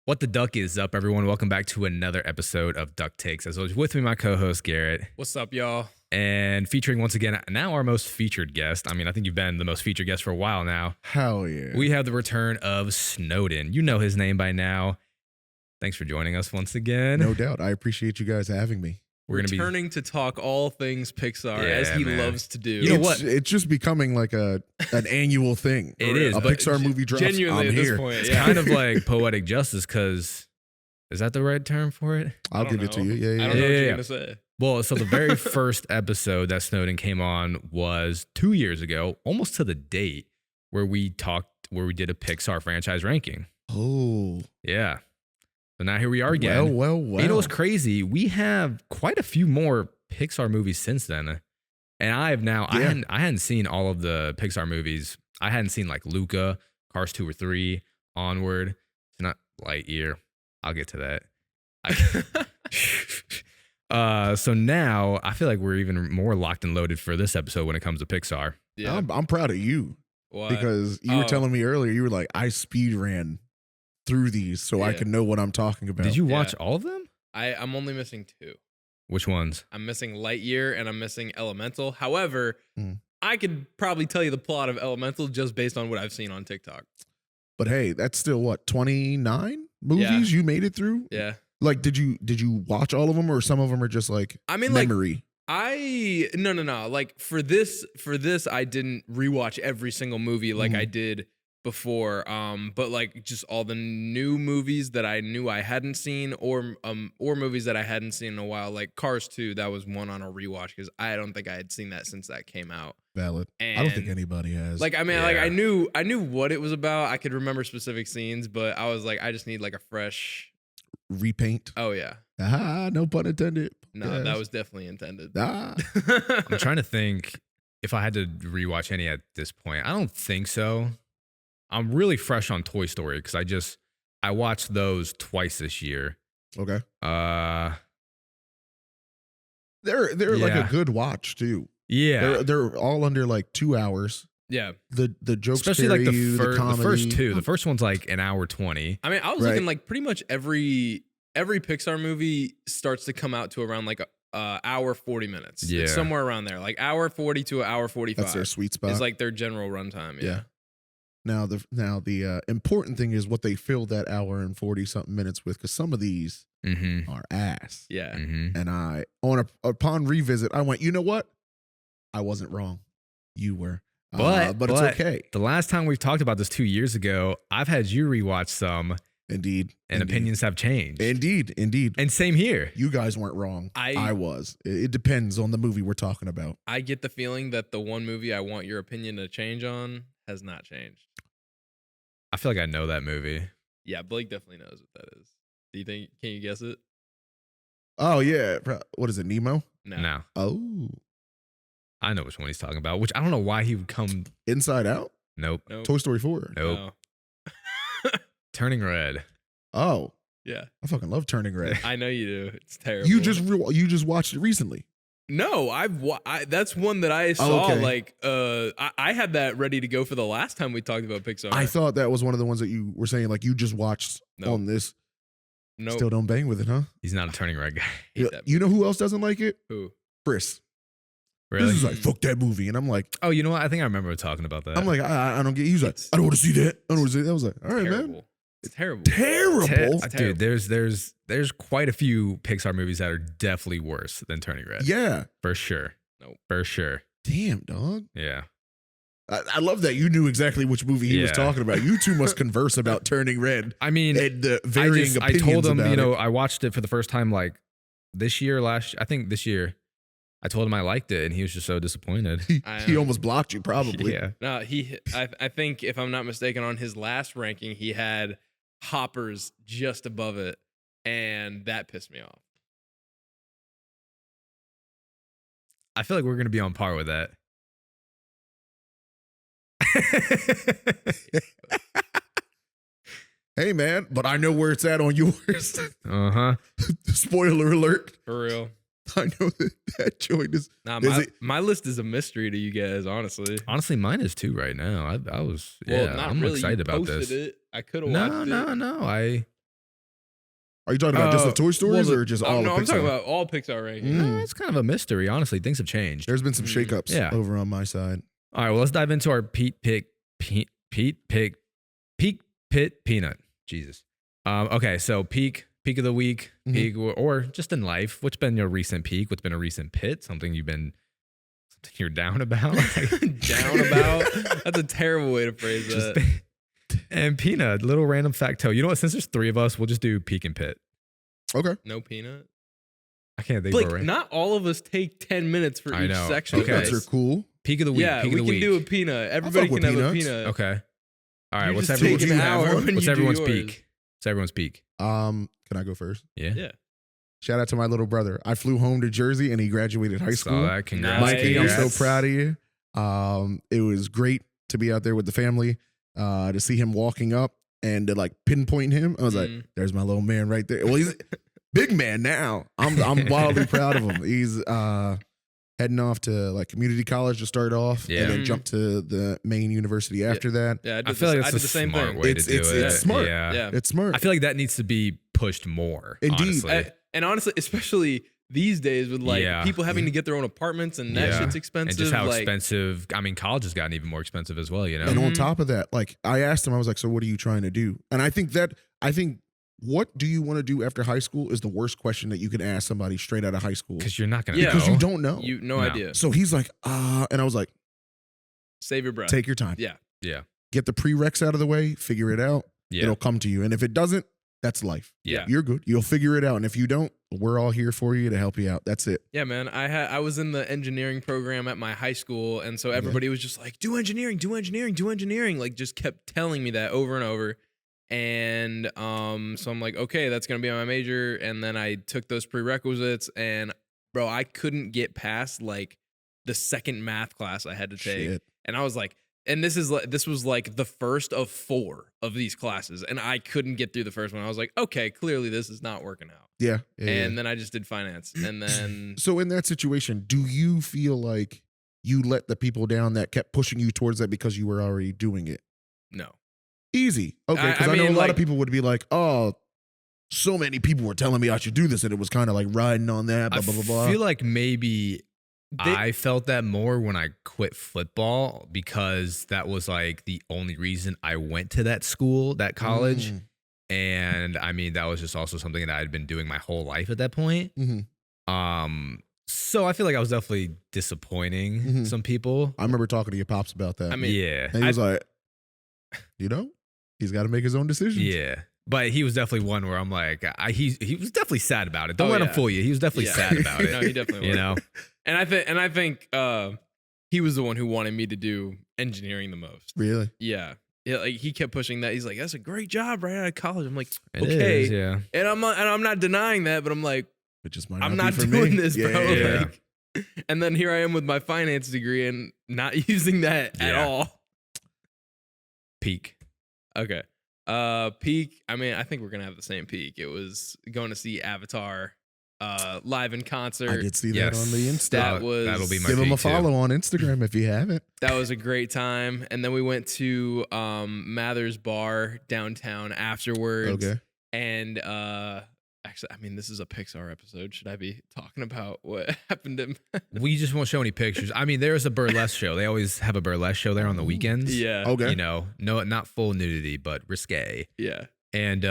What the duck is up, everyone? Welcome back to another episode of DuckTakes. As always, with me, my co-host Garrett, What's up, y'all? and featuring once again now our most featured guest. I mean, I think you've been the most featured guest for a while now. Hell yeah. We have the return of Snowden. You know his name by now. Thanks for joining us once again. No doubt. I appreciate you guys having me. We're gonna be Returning to talk all things Pixar, as he man. loves to do. You know what? It's just becoming like an annual thing. It is, A but Pixar movie drops. Genuinely I'm at this here. point, It's yeah. kind of like poetic justice because is that the right term for it? I'll give it to you. Yeah, I yeah. don't know what Yeah. you're gonna say. Well, so the very first episode that Snowden came on was 2 years ago, almost to the date, where we did a Pixar franchise ranking. Oh. Yeah. So now here we are again. Well. You know what's crazy? We have quite a few more Pixar movies since then. And I hadn't seen all of the Pixar movies. I hadn't seen like Luca, Cars 2 or 3, Onward. It's not Lightyear. I'll get to that. So now I feel like we're even more locked and loaded for this episode when it comes to Pixar. Yeah. I'm proud of you Why? because you were telling me earlier, you were like, I speed ran through these so I Yeah. can know what I'm talking about. Did you watch Yeah. all of them? I'm only missing 2. Which ones? I'm missing Lightyear and I'm missing Elemental. However, Mm. I could probably tell you the plot of Elemental just based on what I've seen on TikTok. But hey, that's still what, 29 movies you made it through? Yeah. Like, did you watch all of them, or some of them are just like I mean, like, memory? No. Like for this, I didn't rewatch every single movie like I did before. But like just all the new movies that I knew I hadn't seen, or movies that I hadn't seen in a while, like Cars 2. That was one on a rewatch because I don't think I had seen that since that came out. Valid. And I don't think anybody has. Like, I mean, Yeah. like I knew what it was about. I could remember specific scenes, but I was like, I just need like a fresh. Repaint. Oh yeah, No pun intended. no, Yes. that was definitely intended. I'm trying to think if I had to rewatch any at this point. I don't think so. I'm really fresh on Toy Story because I watched those twice this year. Okay. Uh, They're like Yeah. a good watch too. yeah. They're all under like 2 hours. Yeah, The jokes Especially carry like the, you, the comedy. first two. The first one's like an hour 20. I mean, I was Right. looking like pretty much every Pixar movie starts to come out to around like a hour 40 minutes. Yeah. It's somewhere around there, like hour 40 to an hour 45. That's their sweet spot. Is like their general runtime. Yeah. Yeah. Now the important thing is what they fill that hour and 40 something minutes with, because some of these Mm-hmm. are ass. Yeah. Mm-hmm. And upon revisit, I went, you know what? I wasn't wrong. You were. But it's okay. The last time we've talked about this 2 years ago, I've had you rewatch some, Indeed. and opinions have changed. Indeed. And same here. You guys weren't wrong. I- I was. It depends on the movie we're talking about. I get the feeling that the one movie I want your opinion to change on has not changed. I feel like I know that movie. Yeah, Blake definitely knows what that is. Do you think? Can you guess it? Oh yeah. What is it? Nemo? No, Oh, I know which one he's talking about, which I don't know why he would come. Inside Out. Nope. No. Toy Story 4. Nope. No. Turning Red. Oh, Yeah, I fucking love Turning Red. I know you do. It's terrible. you just watched it recently. No, that's one that I saw. okay. Like, I had that ready to go for the last time we talked about Pixar. I thought that was one of the ones that you were saying like you just watched No. on this. no, Still don't bang with it, huh? He's not a Turning Red guy. hate that You know who else doesn't like it? Who? Chris. Really? This is like fuck that movie, and I'm like, Oh, you know what? I think I remember talking about that. I don't get. He's like, It's- I don't want to see that. I don't want to see that. I was like, all right, man, Terrible. It's terrible. terrible. Dude, there's quite a few Pixar movies that are definitely worse than Turning Red. Yeah, For sure. Nope. For sure. damn dog. Yeah. I love that you knew exactly which movie he was Yeah. talking about. You two must converse about Turning Red I mean, and the varying I opinions told him, about it. I watched it for the first time like this year, I think this year. I told him I liked it, and he was just so disappointed. He almost blocked you, probably. Yeah. No, I think if I'm not mistaken, on his last ranking, he had Hoppers just above it, and that pissed me off. I feel like we're gonna be on par with that. Hey man, but I know where it's at on yours. Uh-huh. Spoiler alert. For real. I know that joint is. Nah, Is my list is a mystery to you guys, honestly. Honestly, mine is too right now. I was Well, yeah, not I'm really. excited You about posted this. it. I could have No, watched no, it. no. Are you talking about just the Toy Stories or just all of Pixar? I'm talking about all Pixar right here. It's kind of a mystery, honestly. Things have changed. There's been some shakeups over on my side. All right, well, let's dive into our Pete Pit Peanut. Jesus. Okay, so peak of the week, peak or just in life. What's been your recent peak? What's been a recent pit? Something you're down about? Down about? That's a terrible way to phrase that. And Peanut, little random facto. You know what? Since there's 3 of us, we'll just do peak and pit. Okay. No Peanut? I can't think Blake, of it. not all of us take 10 minutes for each section. Peanuts are cool. Peak of the week. Yeah, peak we of the can do a peanut. Everybody can have a peanut. Okay. All right. What's everyone's peak? What's everyone's peak? Can I go first? Yeah. Shout out to my little brother. I flew home to Jersey and he graduated high school. That. Congrats. Mikey, I'm so proud of you. It was great to be out there with the family, to see him walking up and to like pinpoint him. I was like, there's my little man right there. Well, he's big man now. I'm wildly proud of him. He's heading off to like community college to start off and then jump to the main university after that. Yeah, I feel like that's a smart way to do it. It's smart. Yeah. It's smart. I feel like that needs to be pushed more. Indeed. Honestly. And honestly, especially these days with like people having to get their own apartments and that shit's expensive. And just how expensive. I mean, college has gotten even more expensive as well, you know? And on top of that, like I asked him, I was like, so what are you trying to do? And I think what do you want to do after high school is the worst question that you can ask somebody straight out of high school. Because you're not going to know. Because you don't know. No idea. So he's like, and I was like, save your breath. Take your time. Yeah. Get the prereqs out of the way, figure it out. Yeah. It'll come to you. And if it doesn't, that's life. Yeah. You're good. You'll figure it out. And if you don't, we're all here for you to help you out. That's it. Yeah, man. I was in the engineering program at my high school. And so everybody was just like, do engineering. Like just kept telling me that over and over. And so I'm like, okay, that's gonna be my major. And then I took those prerequisites, and bro, I couldn't get past like the second math class I had to take. Shit. And I was like, and this was like the first of 4 of these classes, and I couldn't get through the first one. I was like, okay, clearly this is not working out. Yeah. And then I just did finance, and then so in that situation, do you feel like you let the people down that kept pushing you towards that because you were already doing it? No. Easy. Okay, because I know a lot of people would be like, oh, so many people were telling me I should do this, and it was kind of like riding on that, blah, blah, blah, blah. I feel like maybe I felt that more when I quit football, because that was like the only reason I went to that school, that college. And I mean, that was just also something that I had been doing my whole life at that point. So I feel like I was definitely disappointing some people. I remember talking to your pops about that. I mean, and he was like, he's got to make his own decisions. Yeah. But he was definitely one where I'm like, he was definitely sad about it. Don't let him fool you. He was definitely sad about it. No, he definitely was. You know? And I think he was the one who wanted me to do engineering the most. Really? Yeah. Yeah, like he kept pushing that. He's like, "That's a great job right out of college." I'm like, It "Okay." is, yeah. And I'm not denying that, but I'm like, It just might I'm not not be for doing me. this, bro. Yeah. Like, and then here I am with my finance degree and not using that at all. Peak. Okay. Peak. I mean, I think we're gonna have the same peak. It was going to see Avatar live in concert. I did see that on the Insta. That'll be my Give him a peak, too. follow on Instagram if you haven't. That was a great time. And then we went to Mather's Bar downtown afterwards. Okay. And actually, I mean, this is a Pixar episode. Should I be talking about what happened to We just won't show any pictures. I mean, there's a burlesque show. They always have a burlesque show there on the weekends. Yeah. Okay. You know, no, not full nudity, but risque. Yeah. And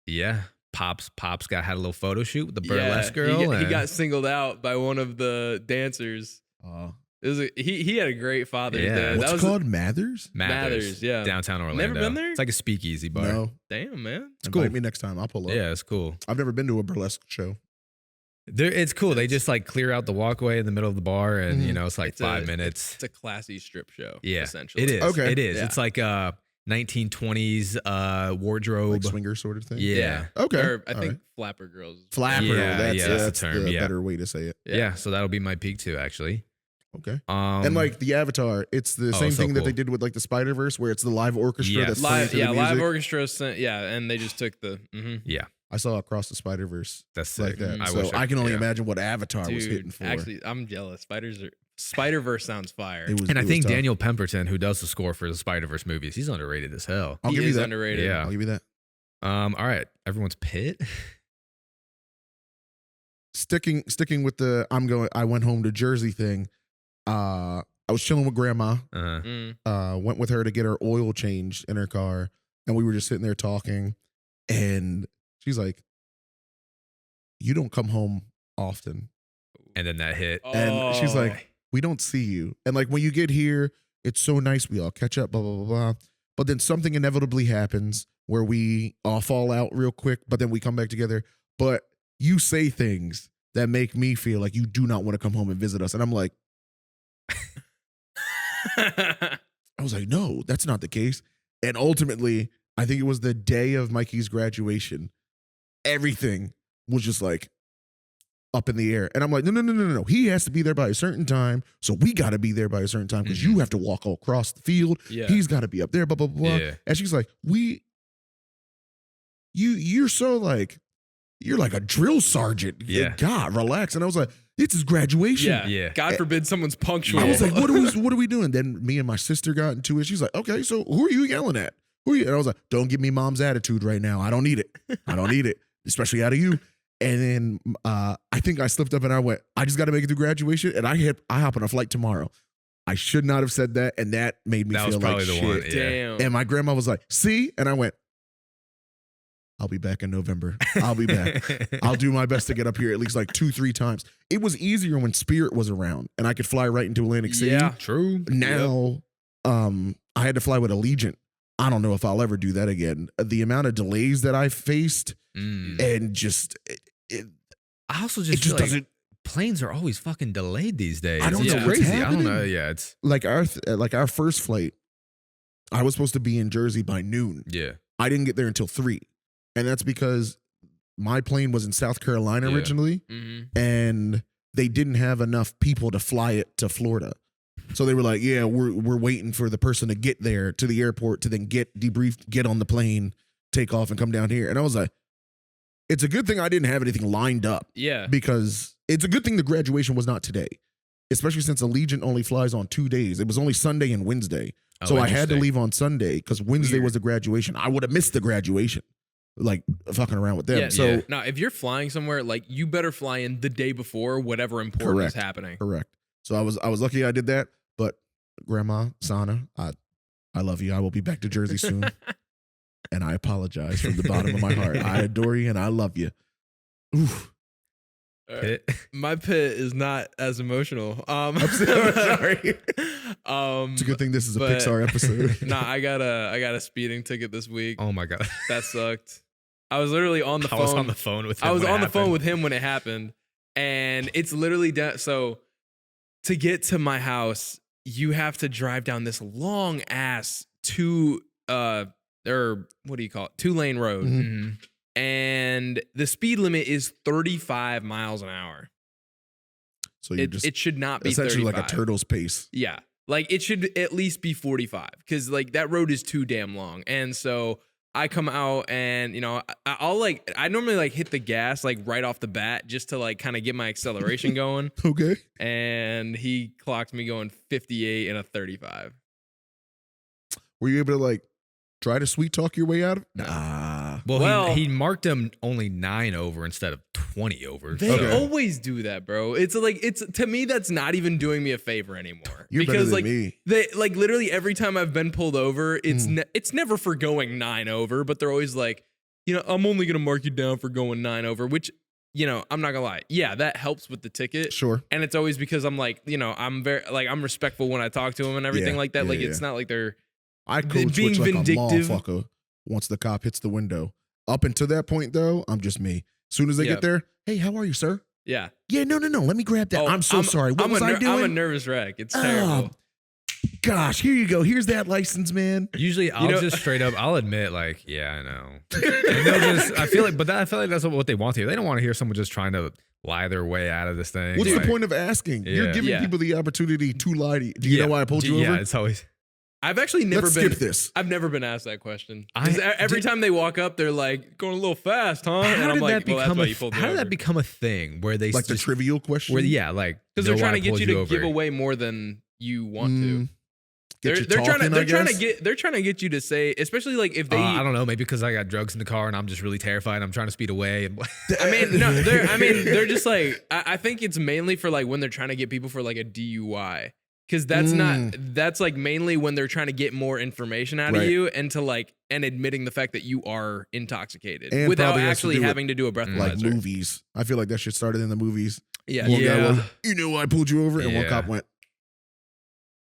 yeah, Pops had a little photo shoot with the burlesque girl. He got singled out by one of the dancers. It was he had a great Father's Day. What's it called? Mathers? Mathers, yeah. Downtown Orlando. Never been there? It's like a speakeasy bar. No. Damn, man. It's cool. Invite me next time. I'll pull up. Yeah, it's cool. I've never been to a burlesque show. It's cool. They just like clear out the walkway in the middle of the bar, and you know, it's like 5 minutes. It's a classy strip show. Yeah, essentially. it is. Okay. It is. Yeah. It's like 1920s wardrobe, Like swinger sort of thing. Yeah. Okay. Or I All think right. Flapper Girls. Flapper. Yeah, that's the term, the yeah. better way to say it. Yeah. So that'll be my peak too, actually. Okay. And like the Avatar, it's the same so thing that cool. they did with like the Spider-Verse, where it's the live orchestra Yes. that's playing through the music. Live orchestra. And they just took the. Yeah, I saw Across the Spider-Verse that's like sick. that. wish So I can only yeah. imagine what Avatar was hitting Dude, for. actually, I'm jealous. Spider-Verse sounds fire. And I it was think tough. Daniel Pemberton, who does the score for the Spider-Verse movies, he's underrated as hell. I'll He give you is that. underrated. Yeah. I'll give you that. All right, everyone's pit. Sticking with the I went home to Jersey thing. I was chilling with grandma. Went with her to get her oil changed in her car, and we were just sitting there talking, and she's like, "You don't come home often." And then that hit. And she's like, "We don't see you. And like when you get here, it's so nice. We all catch up, blah, blah, blah, blah. But then something inevitably happens where we all fall out real quick, but then we come back together. But you say things that make me feel like you do not want to come home and visit us." And I'm like, I was like, no, that's not the case. And ultimately, I think it was the day of Mikey's graduation. Everything was just like up in the air. And I'm like, no. He has to be there by a certain time. So we got to be there by a certain time because you have to walk all across the field. Yeah. He's got to be up there, blah, blah, blah. Yeah. And she's like, you're so like, you're like a drill sergeant. Yeah. God, relax. And I was like, it's his graduation. Yeah. God forbid someone's punctual. I was like, what are we doing? Then me and my sister got into it. She's like, okay, so who are you yelling at? Who are you? And I was like, don't give me mom's attitude right now. I don't need it. I don't need it, especially out of you. And then I think I slipped up and I went, I just got to make it through graduation. And I hop on a flight tomorrow. I should not have said that. And that made me feel like shit. One. Yeah. Damn. And my grandma was like, see? And I went, I'll be back in November. I'll be back. I'll do my best to get up here at least like 2-3 times. It was easier when Spirit was around and I could fly right into Atlantic City. Yeah, true. Now, I had to fly with Allegiant. I don't know if I'll ever do that again. The amount of delays that I faced and just I also just feel like planes are always fucking delayed these days. I don't it's know what's crazy. I happening. don't know. Yeah, it's like our first flight. I was supposed to be in Jersey by noon. yeah. I didn't get there until 3. And that's because my plane was in South Carolina Yeah. originally, and they didn't have enough people to fly it to Florida. So they were like, yeah, we're waiting for the person to get there to the airport to then get debriefed, get on the plane, take off and come down here. And I was like, it's a good thing I didn't have anything lined up. Yeah. Because it's a good thing the graduation was not today, especially since Allegiant only flies on 2 days. It was only Sunday and Wednesday. Oh, So I had to interesting. leave on Sunday because Wednesday was the graduation. I would have missed the graduation, like fucking around with them. Yeah, so now if you're flying somewhere, like you better fly in the day before whatever important is happening. Correct. So I was lucky I did that. But Grandma Sana, I love you. I will be back to Jersey soon, and I apologize from the bottom of my heart. I adore you and I love you. Oof. Pit. My pit is not as emotional. I'm sorry. It's a good thing this is a but- Pixar episode. Nah, I got a speeding ticket this week. Oh my god. That sucked. I was literally on the phone. I was on the phone with him. I was when it on the phone happened. with him when it happened, and it's literally so to get to my house, you have to drive down this long ass or what do you call it? 2-lane road. Mhm. And the speed limit is 35 miles an hour. So you're just It should not be essentially 35. like a turtle's pace. Yeah. Like it should at least be 45 because like that road is too damn long. And so I come out and, you know, I normally like hit the gas like right off the bat just to like kind of get my acceleration going. Okay. And he clocked me going 58 and a 35. Were you able to like try to sweet talk your way out of it? Nah. Well, he marked him only 9 over instead of 20 over. They Okay. always do that, bro. It's like to me that's not even doing me a favor anymore. You're because better than like me. they like literally every time I've been pulled over, it's never for going 9 over, but they're always like, you know, I'm only gonna mark you down for going 9 over, which, you know, I'm not gonna lie. Yeah, that helps with the ticket. Sure. And it's always because I'm like, you know, I'm respectful when I talk to them and everything Yeah, like that. yeah, Like yeah. it's not like they're I code being switch like vindictive. a motherfucker once the cop hits the window. Up until that point, though, I'm just me. As soon as they Yeah. get there, hey, how are you, sir? yeah. Yeah, no. Let me grab that. Oh, I'm so sorry. What was I doing? I'm a nervous wreck. It's Oh, terrible. Gosh, here you go. Here's that license, man. Usually, I'll know- just straight up, I'll admit, like, yeah, I know. And they'll just, I feel like that's what they want to hear. They don't want to hear someone just trying to lie their way out of this thing. What's Like, the point of asking? You're Yeah. giving Yeah. people the opportunity to lie to you. Do you know why I pulled you Yeah, over? it's always. I've actually never Let's been. skip this. I've never been asked that question. 'Cause every did- time they walk up, they're like going a little fast, huh? And How I'm did like, that well, that's become why you pulled me how did over. that become a thing where they Like the just, trivial question? where yeah, like Because they're know trying why to I get pulled you to over. give away more than you want to. Get you They're trying talking, I guess? they're trying to get you to say, especially like if they. I don't know, maybe because I got drugs in the car and I'm just really terrified. I'm trying to speed away. And I mean, no, they're just like, I think it's mainly for like when they're trying to get people for like a DUI. Because that's like mainly when they're trying to get more information out of you and admitting the fact that you are intoxicated And without probably has to actually do with, having to do a breathalyzer. like movies. I feel like that shit started in the movies. Yeah. One guy Yeah. was, you know, I pulled you over, and one Yeah. cop went,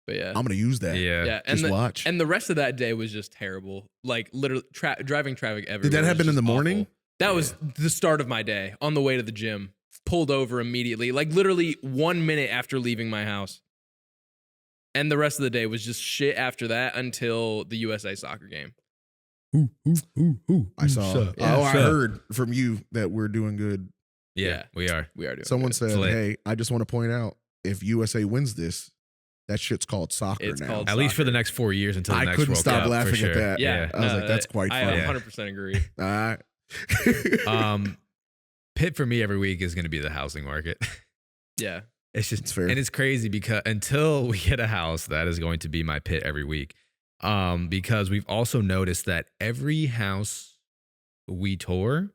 But yeah. I'm gonna use that. yeah. And Just watch. And the rest of that day was just terrible. Like literally driving traffic everywhere. Did that was happen in just the morning? awful. That was the start of my day on the way to the gym. Pulled over immediately, like literally 1 minute after leaving my house. And the rest of the day was just shit after that until the USA soccer game. I saw. Yeah, I heard from you that we're doing good. Yeah, we are. We are doing Someone good. said, Lit. "Hey, I just want to point out, if USA wins this, that shit's called soccer It's now." called At least for soccer. the next 4 years until the I next couldn't World stop Cup, laughing for sure. at that. Yeah. I was like, that's quite I funny. 100% agree. All right. Pit for me every week is going to be the housing market. Yeah. It's just It's fair. and it's crazy because until we get a house, that is going to be my pit every week. Because we've also noticed that every house we tour,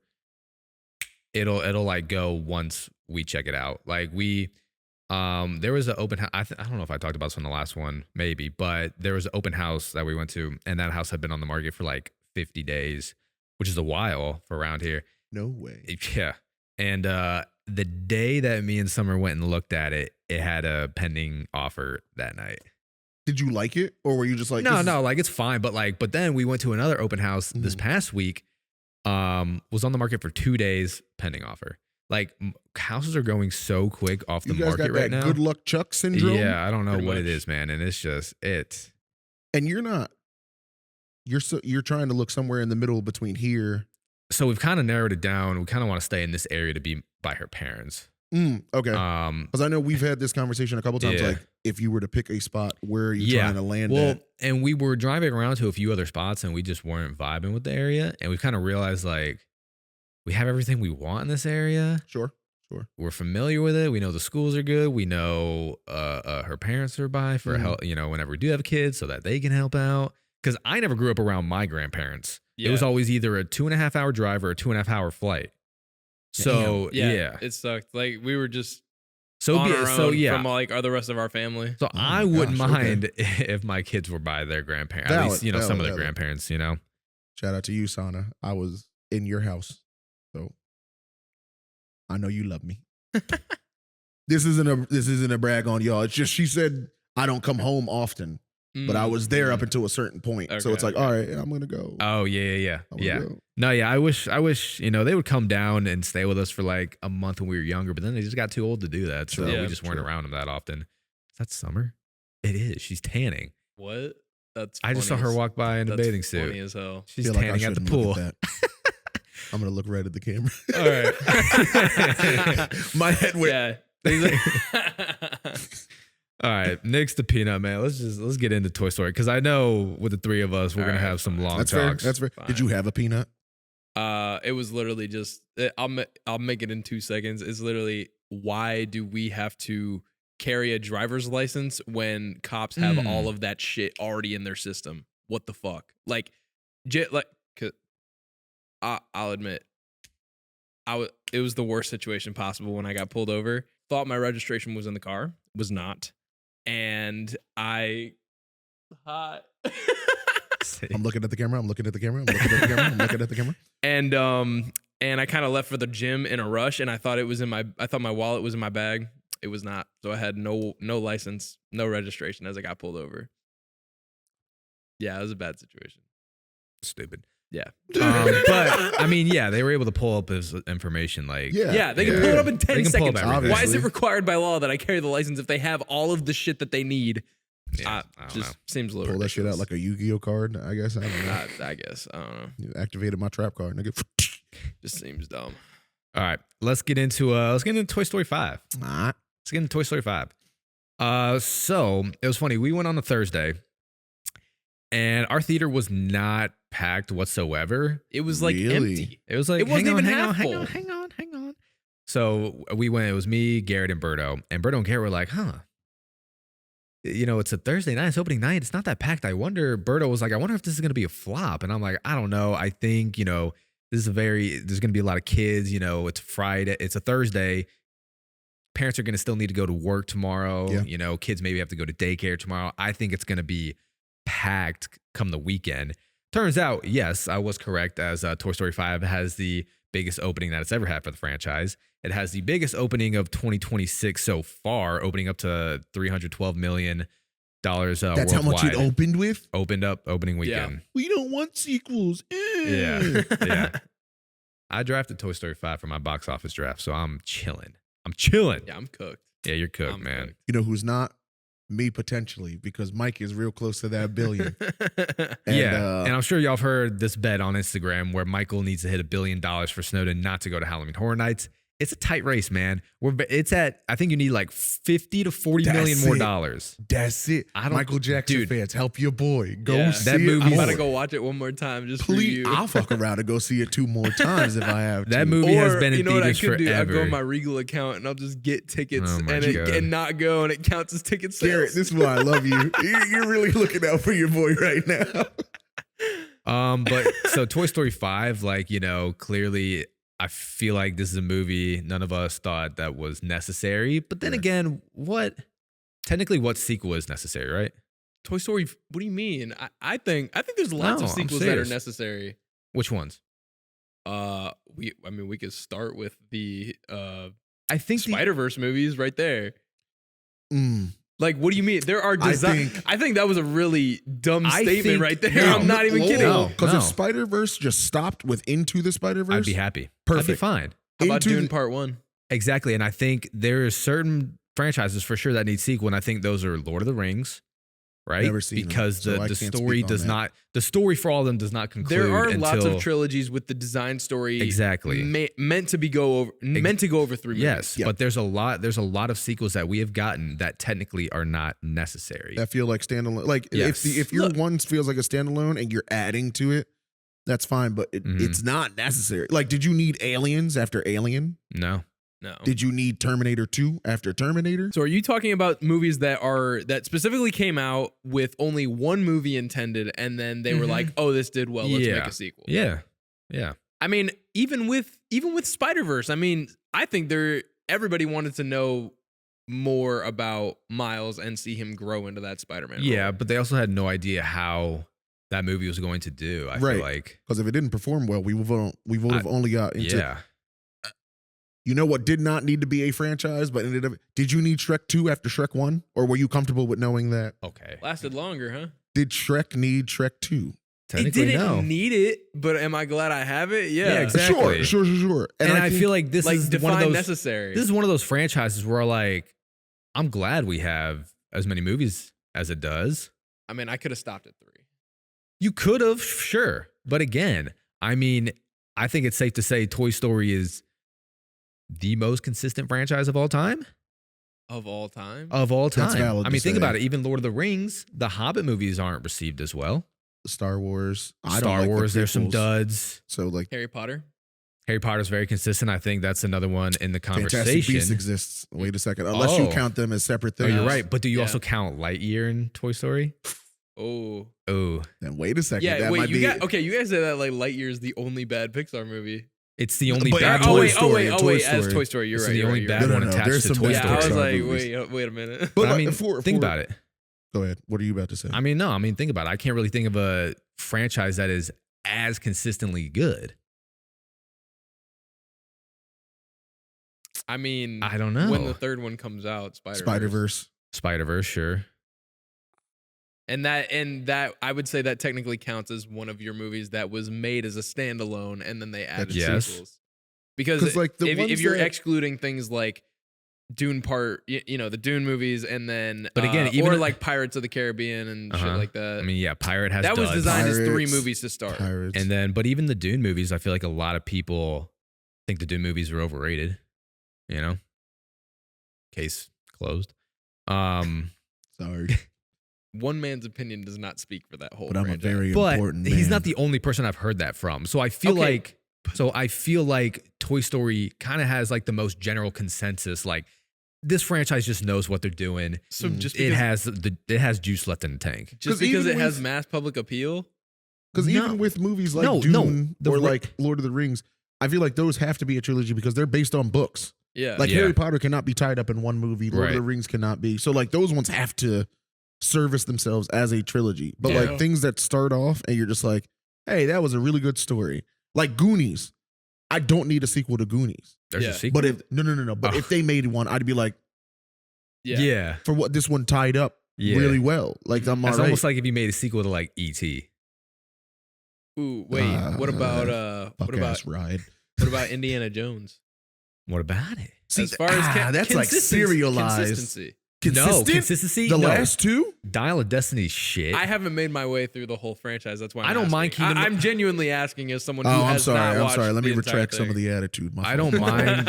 it'll like go once we check it out. Like there was an open house. I don't know if I talked about this on the last one, maybe, but there was an open house that we went to, and that house had been on the market for like 50 days, which is a while for around here. No way. Yeah. And the day that me and Summer went and looked at it, it had a pending offer that night. Did you like it, or were you just like, No, like it's fine. But then we went to another open house this past week, was on the market for 2 days, pending offer. Like houses are going so quick off the You guys market got right that now. good luck Chuck syndrome? Yeah, I don't know Pretty what it much. is, man. And it's just it. And you're not. You're trying to look somewhere in the middle between here. So we've kind of narrowed it down. We kind of want to stay in this area to be by her parents. Okay. Um, Because I know we've had this conversation a couple times. Yeah. Like, if you were to pick a spot, where are you trying to land well, at? and we were driving around to a few other spots and we just weren't vibing with the area. And we kind of realized like we have everything we want in this area. Sure. We're familiar with it. We know the schools are good. We know her parents are by for help, whenever we do have kids so that they can help out. Because I never grew up around my grandparents. Yeah. It was always either a 2.5 hour drive or a 2.5 hour flight. So yeah. It sucked. Like we were just So on be our it. So own yeah. from like the rest of our family. So I wouldn't gosh, okay. mind if my kids were by their grandparents. At Valid, least, some of valid, their valid. grandparents, Shout out to you, Sana. I was in your house, so I know you love me. This isn't a brag on y'all. It's just she said I don't come home often, but I was there up until a certain point. So it's like, Okay. all right, I'm gonna go. Oh yeah. I'm gonna Yeah. go. No, yeah. I wish they would come down and stay with us for like a month when we were younger, but then they just got too old to do that. So True. we just weren't True. around them that often. Is that Summer? It is. She's tanning. What? That's I just saw funny her as- walk by in a that's bathing funny suit. as hell. She's Feel like I tanning at the shouldn't look pool. at that. I'm gonna look right at the camera. All right. My head went. Yeah. All right. Next to Peanut, man. Let's get into Toy Story because I know with the three of us, we're All gonna right, have some long That's fair. talks. That's fair. Fine. Did you have a peanut? It was literally just I'll make it in 2 seconds. It's literally, why do we have to carry a driver's license when cops have all of that shit already in their system? What the fuck? Like, I'll admit, it was the worst situation possible when I got pulled over. Thought my registration was in the car, was not, and I. Hot. I'm looking at the camera. I'm looking at the camera. I'm looking at the camera. I'm looking at the camera. And I kind of left for the gym in a rush, and I thought my wallet was in my bag. It was not. So I had no license, no registration as I got pulled over. Yeah, it was a bad situation. Stupid. Yeah. But I mean, yeah, they were able to pull up his information. Like, Yeah, they can pull it up in 10 They can pull up seconds. everything. Why is it Obviously. required by law that I carry the license if they have all of the shit that they need? yeah, I don't know. Seems a little Pull that shit out ridiculous. like a Yu-Gi-Oh card. I guess I don't know. I guess. I don't know. You activated my trap card, nigga. Just seems dumb. All right, let's get into Toy Story 5. Ah, Let's get into Toy Story 5. So it was funny. We went on a Thursday, and our theater was not packed whatsoever. It was like Really? empty. It was like, It wasn't hang on, even hang half on, full. hang on. So we went. It was me, Garrett, and Berto. And Berto and Garrett were like, "Huh, it's a Thursday night, it's opening night. It's not that packed. Berto was like, I wonder if this is going to be a flop. And I'm like, I don't know. I think, there's going to be a lot of kids, it's Friday, it's a Thursday. Parents are going to still need to go to work tomorrow. Yeah. Kids maybe have to go to daycare tomorrow. I think it's going to be packed come the weekend. Turns out, yes, I was correct, as Toy Story 5 has the biggest opening that it's ever had for the franchise. It has the biggest opening of 2026 so far, opening up to $312 million. That's worldwide. How much it opened with? Opening weekend. Yeah. We don't want sequels. Yeah. I drafted Toy Story 5 for my box office draft, so I'm chilling. Yeah, I'm cooked. Yeah, you're cooked, man. Cooked. You know who's not? Me, potentially, because Mike is real close to that billion. And I'm sure y'all have heard this bet on Instagram where Michael needs to hit $1 billion for Snowden not to go to Halloween Horror Nights. It's a tight race, man. I think you need like 50 to 40 million more dollars. That's it. Michael Jackson fans, help your boy. Go see that movie. I'm about to go watch it one more time. Just please, for you. I'll fuck around and go see it 2 more times if I have to. That movie has been in theaters forever. I'll go on my Regal account and I'll just get tickets God. and not go, and it counts as ticket sales. Garrett, this is why I love you. You're really looking out for your boy right now. But so Toy Story 5, clearly I feel like this is a movie none of us thought that was necessary. But then again, what sequel is necessary, right? Toy Story, what do you mean? I think there's lots of sequels that are necessary. Which ones? We could start with the I think Spider-Verse movies right there. Mm. Like, what do you mean? There are design. I think that was a really dumb statement right there. No, I'm not even kidding. Because if Spider-Verse just stopped with Into the Spider-Verse, I'd be happy. Perfect. I'd be fine. How about Dune Part 1? Exactly. And I think there are certain franchises for sure that need sequel. And I think those are Lord of the Rings, right? Never seen because them, the story does not, the story for all of them does not conclude. There are lots of trilogies with the design story exactly meant to go over 3 movies. Yes, but there's a lot of sequels that we have gotten that technically are not necessary. That feel like standalone. Like if your one feels like a standalone and you're adding to it, that's fine. But it's not necessary. Like, did you need Aliens after Alien? No. Did you need Terminator 2 after Terminator? So are you talking about movies that specifically came out with only one movie intended, and then they were like, "Oh, this did well. Let's make a sequel." Yeah. I mean, even with Spider-Verse, I mean, I think everybody wanted to know more about Miles and see him grow into that Spider-Man. Yeah, role. but they also had no idea how that movie was going to do. I feel like, because if it didn't perform well, we would have only got into. Yeah. You know what did not need to be a franchise, but ended up. Did you need Shrek 2 after Shrek 1, or were you comfortable with knowing that? Okay. Lasted longer, huh? Did Shrek need Shrek 2? It didn't need it, but am I glad I have it? Yeah, exactly. Sure. And I feel like this is one of those necessary. This is one of those franchises where I'm glad we have as many movies as it does. I mean, I could have stopped at 3. You could have, sure. But again, I mean, I think it's safe to say Toy Story is the most consistent franchise of all time. Of all time? That's valid I mean, to think say. about it. Even Lord of the Rings, the Hobbit movies aren't received as well. Star Wars. Star Wars, there's some duds. So like Harry Potter. Harry Potter's very consistent. I think that's another one in the conversation. Fantastic Beasts exists. Wait a second. Unless you count them as separate things. Oh, you're right. But do you also count Lightyear in Toy Story? Oh. Then wait a second. Yeah, that wait, might you guys said that like Lightyear is the only bad Pixar movie. It's the only But bad Toy Toy Story. Story. As Toy Story, you're It's right. the only bad right. one No, attached there's to some Toy bad Story. I was Pixar like, movies. wait a minute. But I mean, for, think about it. Go ahead. What are you about to say? I mean, think about it. I can't really think of a franchise that is as consistently good. I mean, I don't know. when the third one comes out, Spider-Verse. Spider-Verse, sure. And that I would say that technically counts as one of your movies that was made as a standalone, and then they added sequels. Because like if you're excluding things like Dune the Dune movies, and then but again, or like Pirates of the Caribbean and shit like that. I mean, yeah, Pirate has that was duds. designed as 3 movies to start. Pirates. And then, but even the Dune movies, I feel like a lot of people think the Dune movies are overrated. You know, case closed. Sorry. One man's opinion does not speak for that whole. But I'm franchise. a very important man. He's not the only person I've heard that from. So I feel like Toy Story kind of has like the most general consensus. Like this franchise just knows what they're doing. So just It because, has juice left in the tank. just 'Cause because even it has with- mass public appeal. Because No. even with movies like No, Dune the or re- like Lord of the Rings, I feel like those have to be a trilogy because they're based on books. Yeah. Like Yeah. Harry Potter cannot be tied up in one movie. Lord of the Right. Rings cannot be. So like those ones have to service themselves as a trilogy. But Yeah. like things that start off and you're just like, hey, that was a really good story. Like Goonies. I don't need a sequel to Goonies. There's Yeah. a sequel. But if no. But Oh. if they made one, I'd be like, yeah. for what this one tied up Yeah. really well. Like I'm It's alright. almost like if you made a sequel to like E.T. Ooh, wait. What about Fuck ass ride. what about Indiana Jones? What about it? See, As far as that's like serialized. consistency. No, consistency. The no. last two? Dial of Destiny shit. I haven't made my way through the whole franchise. That's why I don't mind asking. Kingdom- I'm genuinely asking as someone who Oh, I'm has sorry. not I'm watched sorry. Let me the entire retract some of thing. the attitude. My I fault. don't mind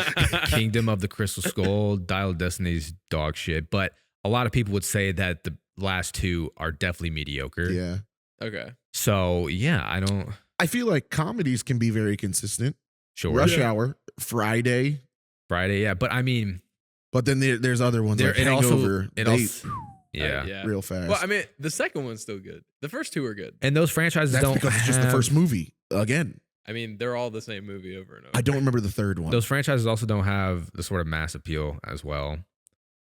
Kingdom of the Crystal Skull, Dial of Destiny's dog shit, but a lot of people would say that the last two are definitely mediocre. Yeah. Okay. So yeah, I don't. I feel like comedies can be very consistent. Sure. Rush Hour, Friday, Friday, yeah, but I mean, but then there's other ones there like it Hangover. also, it they also, yeah. Yeah. real fast. Well, I mean, the second one's still good. The first two are good. And those franchises That's don't because it's just the have- first movie. Again, I mean, they're all the same movie over and over. I don't remember the third one. Those franchises also don't have the sort of mass appeal as well.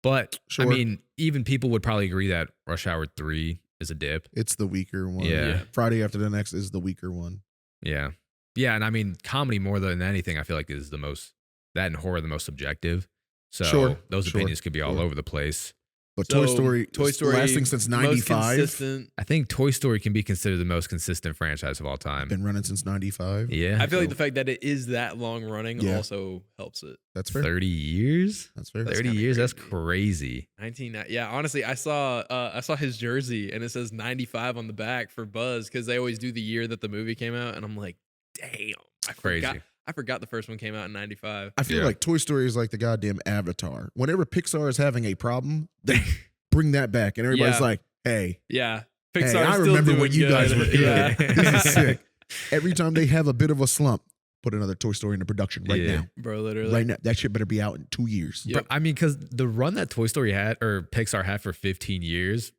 But Sure. I mean, even people would probably agree that Rush Hour 3 is a dip. It's the weaker one. Yeah. Friday After the Next is the weaker one. Yeah. Yeah. And I mean, comedy more than anything, I feel like is the most, that and horror, the most subjective. So Sure, those sure, opinions could be all sure. over the place. But So, Toy Story lasting since most 95. consistent. I think Toy Story can be considered the most consistent franchise of all time. Been running since 95. Yeah. I feel like So- the fact that it is that long running Yeah. also helps it. That's fair. 30 years? That's fair. 30 kinda years? That's crazy. crazy. Yeah, honestly, I saw his jersey and it says 95 on the back for Buzz because they always do the year that the movie came out, and I'm like, damn, Crazy. I forgot the first one came out in 95. I feel Yeah. like Toy Story is like the goddamn Avatar. Whenever Pixar is having a problem, they bring that back, and everybody's Yeah. like, "Hey, Yeah, hey, Pixar's I still remember doing when you guys were good. Yeah. This is sick." Every time they have a bit of a slump, put another Toy Story into production right Yeah. now. Bro, literally. Right now, that shit better be out in 2 years. Yep. Bro, I mean, because the run that Toy Story had or Pixar had for 15 years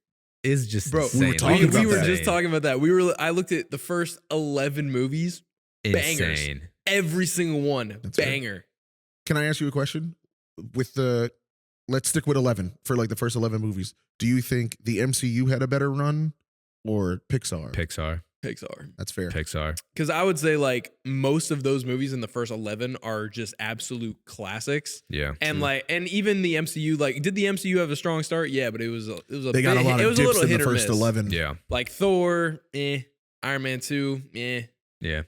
is just Bro, insane. we were Like, talking we about were that. just talking about that. I looked at the first 11 movies, bangers. insane. every single one, That's fair. banger. Can I ask you a question? Let's stick with 11 for like the first 11 movies. Do you think the MCU had a better run or Pixar? Pixar. That's fair. Pixar. Because I would say like most of those movies in the first 11 are just absolute classics. Yeah. And True. like, and even the MCU, like, did the MCU have a strong start? Yeah, but it was a They got a bit- lot it of was a dips little in the hit or first miss. 11. Yeah. Like Thor, Iron Man 2, Yeah.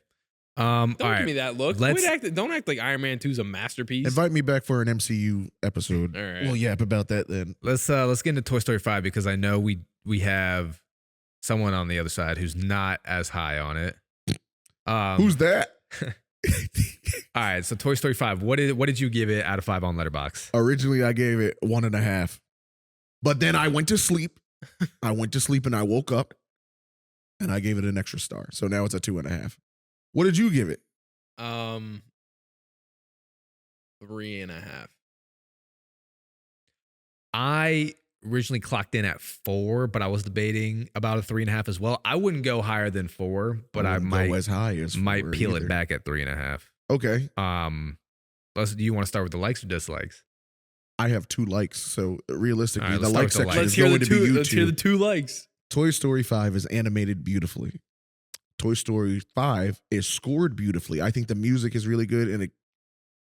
Don't all right. give me that look. let's- Don't act like Iron Man 2 is a masterpiece. Invite me back for an MCU episode. All right. We'll yap about that then. Let's get into Toy Story 5 because I know we have someone on the other side who's not as high on it. Who's that? all right, so Toy Story 5. What did you give it out of 5 on Letterboxd? Originally, I gave it 1.5. But then I went to sleep. And I woke up and I gave it an extra star. So now it's a 2.5. What did you give it? 3.5. I originally clocked in at 4, but I was debating about a 3.5 as well. I wouldn't go higher than 4, but I wouldn't might go as high as might 4 peel either. it back at 3.5. Okay. Do you want to start with the likes or dislikes? I have 2 likes. So realistically, All right, the let's like start with the section likes. is going to be you Let's hear the two. 2 likes. Toy Story 5 is animated beautifully. Toy Story 5 is scored beautifully. I think the music is really good and it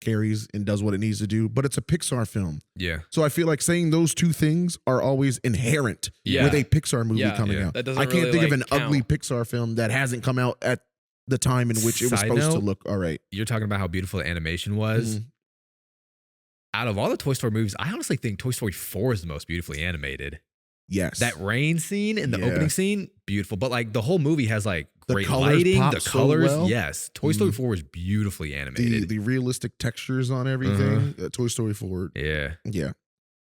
carries and does what it needs to do, but it's a Pixar film. Yeah. So I feel like saying those 2 things are always inherent Yeah. with a Pixar movie Yeah, coming yeah. out. That doesn't I can't really, think of like, an count. ugly Pixar film that hasn't come out at the time in which it was Side supposed to note, look all right. You're talking about how beautiful the animation was. Mhm. Out of all the Toy Story movies, I honestly think Toy Story 4 is the most beautifully animated. Yes. That rain scene in the Yeah. opening scene, beautiful. But like the whole movie has like The great colors lighting, pop the so colors. well. Yes. Toy Story 4 is beautifully animated. the realistic textures on everything. Toy Story 4. Yeah. Yeah.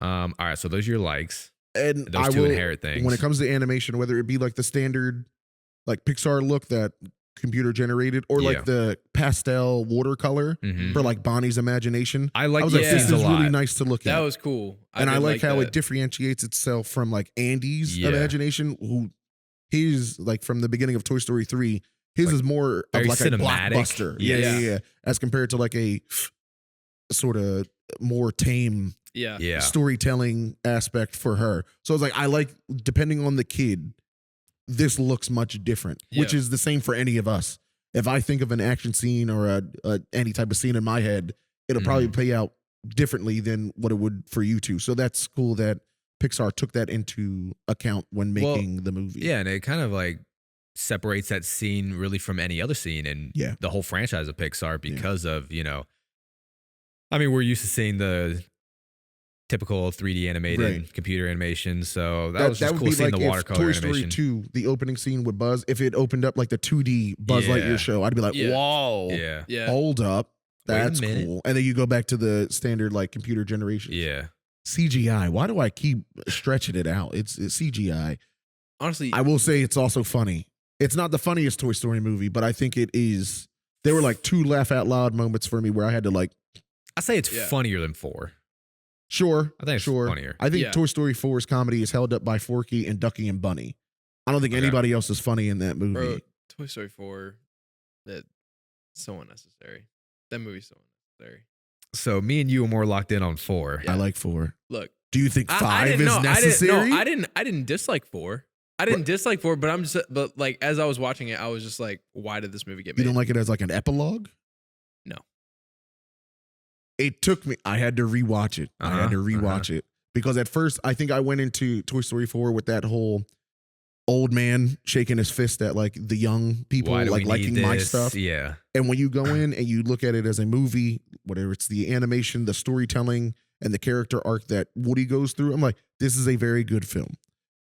All right. So those are your likes. And Those I two will, inherent things. when it comes to animation, whether it be like the standard like Pixar look that computer generated, or like the pastel watercolor for like Bonnie's imagination. I like was those like, this scenes is a lot. really nice to look at. That was cool. And I did like how that. it differentiates itself from like Andy's imagination, who his like from the beginning of Toy Story 3, his Like, is more of like cinematic. a blockbuster. Yeah. Yeah. As compared to like a sort of more tame Yeah. storytelling aspect for her. So it's like, I like, depending on the kid, this looks much different, which is the same for any of us. If I think of an action scene or any type of scene in my head, it'll probably play out differently than what it would for you two. So that's cool that Pixar took that into account when making the movie. Yeah, and it kind of like separates that scene really from any other scene in the whole franchise of Pixar because of, you know, I mean, we're used to seeing the typical 3D animated computer animation, so that was just cool seeing like the watercolor Toy Story animation. 2, the opening scene with Buzz, if it opened up like the 2D Buzz Lightyear show, I'd be like, whoa, hold up, that's cool. And then you go back to the standard like computer generation. Yeah. CGI. Why do I keep stretching it out? It's CGI. Honestly, I will say it's also funny. It's not the funniest Toy Story movie, but I think it is. There were like 2 laugh out loud moments for me where I had to like. I say it's funnier than 4. Sure. I think it's funnier. I think Toy Story 4's comedy is held up by Forky and Ducky and Bunny. I don't think anybody else is funny in that movie. Bro, Toy Story 4, that's so unnecessary. That movie's so unnecessary. So me and you are more locked in on 4. I like 4. Look, do you think 5 is necessary? I didn't dislike 4. I didn't dislike 4, but like as I was watching it, I was just like, why did this movie get made? You don't like it as like an epilogue? No. It took me. I had to rewatch it. I had to rewatch it because at first I think I went into Toy Story 4 with that whole old man shaking his fist at like the young people like liking my stuff. Yeah. And when you go in and you look at it as a movie, whatever it's the animation, the storytelling, and the character arc that Woody goes through, I'm like, this is a very good film.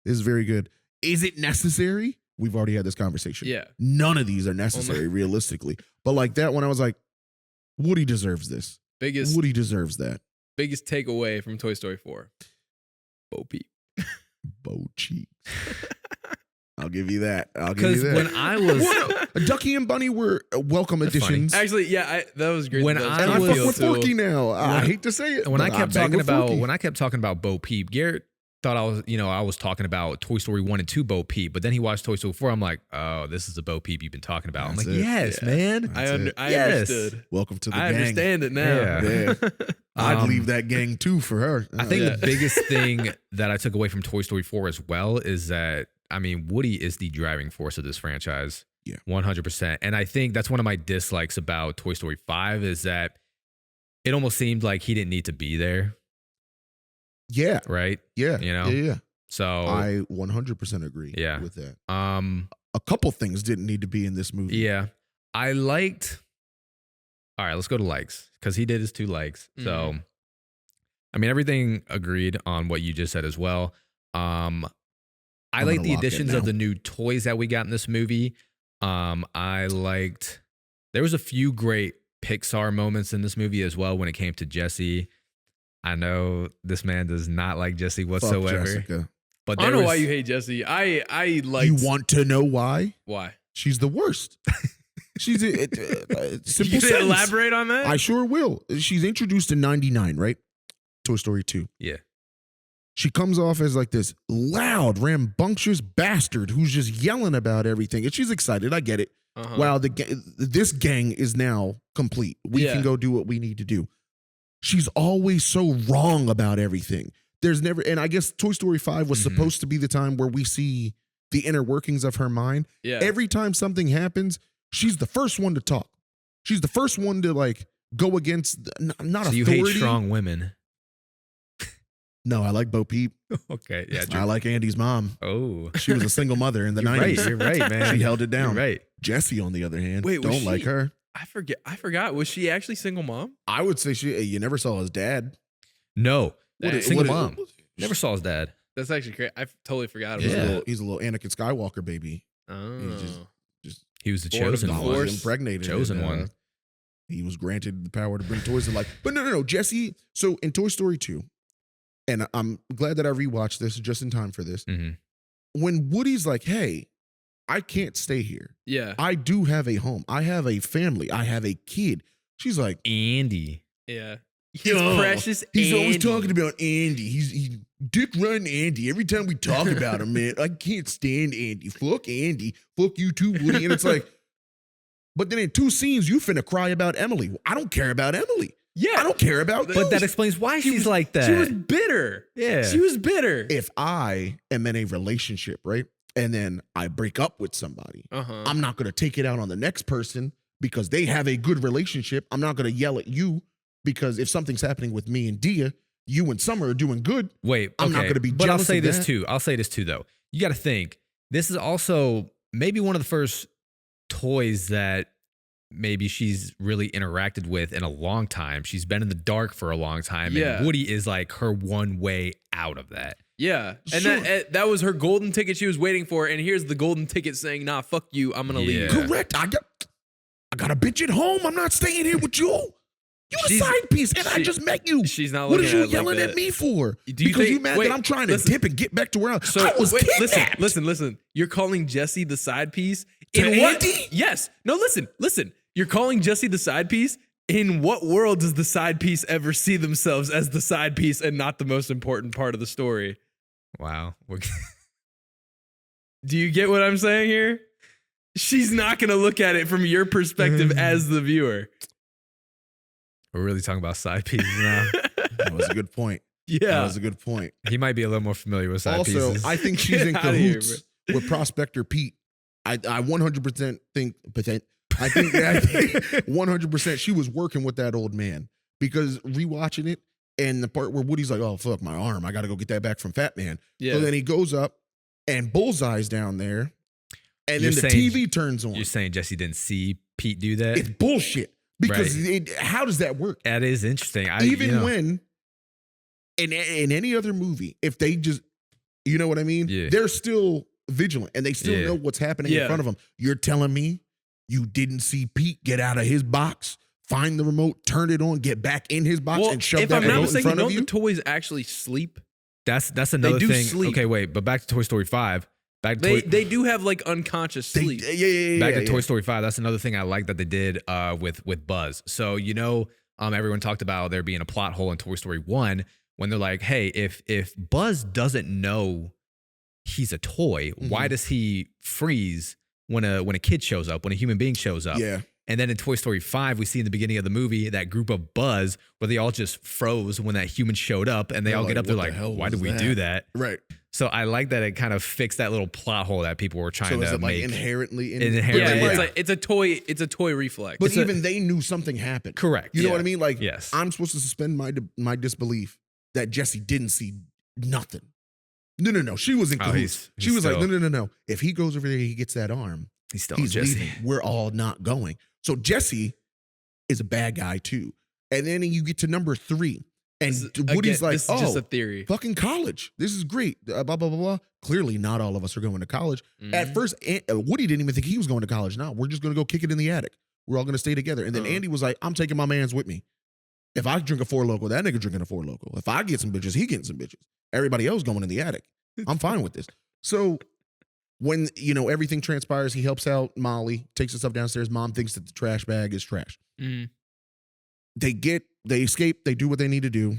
This is very good. Is it necessary? We've already had this conversation. Yeah. None of these are necessary realistically. But like that one, I was like, Woody deserves this. Woody deserves that. Biggest takeaway from Toy Story 4. Bo Peep. Bo Cheeks. I'll give you that. Because when I was Ducky and Bunny were welcome additions. Funny. Actually, that was great. When I fuck with Forky now. I hate to say it. When I kept talking about Bo Peep, Garrett thought I was talking about Toy Story 1 and 2 Bo Peep, but then he watched Toy Story 4. I'm like, oh, this is the Bo Peep you've been talking about. I'm like, yes, man. I understood. Welcome to the gang. I understand it now. Yeah. I'd leave that gang too for her. I think the biggest thing that I took away from Toy Story 4 as well is that, I mean, Woody is the driving force of this franchise. Yeah. 100%. And I think that's one of my dislikes about Toy Story 5 is that it almost seemed like he didn't need to be there. Yeah. Right? Yeah. You know? Yeah. So I 100% agree with that. A couple things didn't need to be in this movie. Yeah. I liked. All right, let's go to likes because he did his 2 likes. So, I mean, everything agreed on what you just said as well. I like the additions of the new toys that we got in this movie. I liked. There was a few great Pixar moments in this movie as well when it came to Jessie. I know this man does not like Jessie whatsoever. Jessica. But I don't know why you hate Jessie. I like. You want to know why? Why? She's the worst. She's a simple You sentence. elaborate on that? I sure will. She's introduced in 99, right? Toy Story 2. Yeah. She comes off as like this loud, rambunctious bastard who's just yelling about everything. And she's excited. I get it. Wow, this gang is now complete. We can go do what we need to do. She's always so wrong about everything. There's never, and I guess Toy Story 5 was supposed to be the time where we see the inner workings of her mind. Yeah. Every time something happens, she's the first one to talk. She's the first one to like go against not so authority. You hate strong women. No, I like Bo Peep. Okay, yeah, true. I like Andy's mom. Oh, she was a single mother in the 90s. You're right, man. She held it down. You're right. Jessie, on the other hand, don't like her. I forgot. Was she actually single mom? I would say you never saw his dad. No, single what mom. Never saw his dad. That's actually crazy. I totally forgot about that. He's a little Anakin Skywalker baby. Oh, he was the chosen one. Impregnated. Chosen one. He was granted the power to bring toys to life. But no. Jessie. So in Toy Story 2, and I'm glad that I rewatched this just in time for this. Mm-hmm. When Woody's like, "Hey, I can't stay here. Yeah. I do have a home. I have a family. I have a kid. She's like, Andy. Yeah. He's "Yo, precious. He's always Andy. talking about Andy. He's dick run Andy. Every time we talk about him, man, I can't stand Andy. Fuck Andy. Fuck you too, Woody." And it's like, but then in 2 scenes, you finna cry about Emily. I don't care about Emily. Yeah. I don't care about But those. that explains why she's like that. She was bitter. Yeah. She was bitter. If I am in a relationship, right, and then I break up with somebody, Uh-huh. I'm not gonna take it out on the next person because they have a good relationship. I'm not gonna yell at you because if something's happening with me and Dia, you and Summer are doing good. Wait, I'm not okay, gonna be But I'll jealous say of this that. too. I'll say this too, though. You got to think this is also maybe one of the first toys that maybe she's really interacted with in a long time. She's been in the dark for a long time, Yeah. and Woody is like her one way out of that. Yeah. And Sure. that was her golden ticket she was waiting for. And here's the golden ticket saying, nah, fuck you. I'm going to Yeah. leave. Correct. I got a bitch at home. I'm not staying here with you. You a She's- side piece, and I she- just met you. She's not What looking is you at it like yelling that. at me for? Do you Because think- you mad wait, that I'm trying to listen. dip and get back to where I was Wait, kidnapped. listen. You're calling Jesse the side piece? To In what? Andy? Yes. No, listen. You're calling Jesse the side piece? In what world does the side piece ever see themselves as the side piece and not the most important part of the story? Wow. Do you get what I'm saying here? She's not going to look at it from your perspective as the viewer. We're really talking about side pieces now. That was a good point. That Yeah. was a good point. He might be a little more familiar with side Also, pieces. I think she's in Get outta here, cahoots with Prospector Pete. I 100% think, I think 100% she was working with that old man because rewatching it and the part where Woody's like, "Oh fuck, my arm! I got to go get that back from Fat Man." Yeah. So then he goes up and Bullseye's down there, and You're then the saying- TV turns on. You're saying Jesse didn't see Pete do that? It's bullshit because Right. how does that work? That is interesting. Even when in any other movie, if they just, you know what I mean? Yeah. They're still vigilant and they still Yeah. know what's happening in Yeah. front of them. You're telling me you didn't see Pete get out of his box, find the remote, turn it on, get back in his box, Well, and shove if that I'm not remote in mistaken, front of don't you? the toys actually sleep? that's another do thing. sleep. Okay, wait, but back to Toy Story 5. Back to They do have like unconscious sleep. Back to Toy Story 5. That's another thing I like that they did with Buzz. So everyone talked about there being a plot hole in Toy Story 1 when they're like, hey, if Buzz doesn't know he's a toy, why does he freeze when a kid shows up, when a human being shows up? Yeah. And then in Toy Story 5, we see in the beginning of the movie that group of Buzz where they all just froze when that human showed up, and they They're all get like, up. They're "What the like, hell why was did we that?" do that? Right. So I like that it kind of fixed that little plot hole that people were trying So is to it like make. inherently in Inherently, Yeah, but then, yeah. like, it's a toy reflex. but It's a- even they knew something happened. Correct. You know Yeah. what I mean? Like, Yes. I'm supposed to suspend my disbelief that Jesse didn't see nothing. No. She was in Oh, cahoots. he's She was like, still- no. If he goes over there, he gets that arm. He's still He's Jesse. leaving. We're all not going. So Jesse is a bad guy too. And then you get to number 3, and This is- Woody's again, like, this is just a "Oh, theory. fucking college. This is great." Blah blah blah blah. Clearly, not all of us are going to college. Mhm. At first, Woody didn't even think he was going to college. Now we're just going to go kick it in the attic. We're all going to stay together. And then Uh-huh. Andy was like, "I'm taking my mans with me. If I drink a Four Loko, that nigga drinking a Four Loko. If I get some bitches, he getting some bitches. Everybody else going in the attic. I'm fine with this." So when everything transpires, he helps out Molly, takes the stuff downstairs. Mom thinks that the trash bag is trash. Mhm. They escape, they do what they need to do.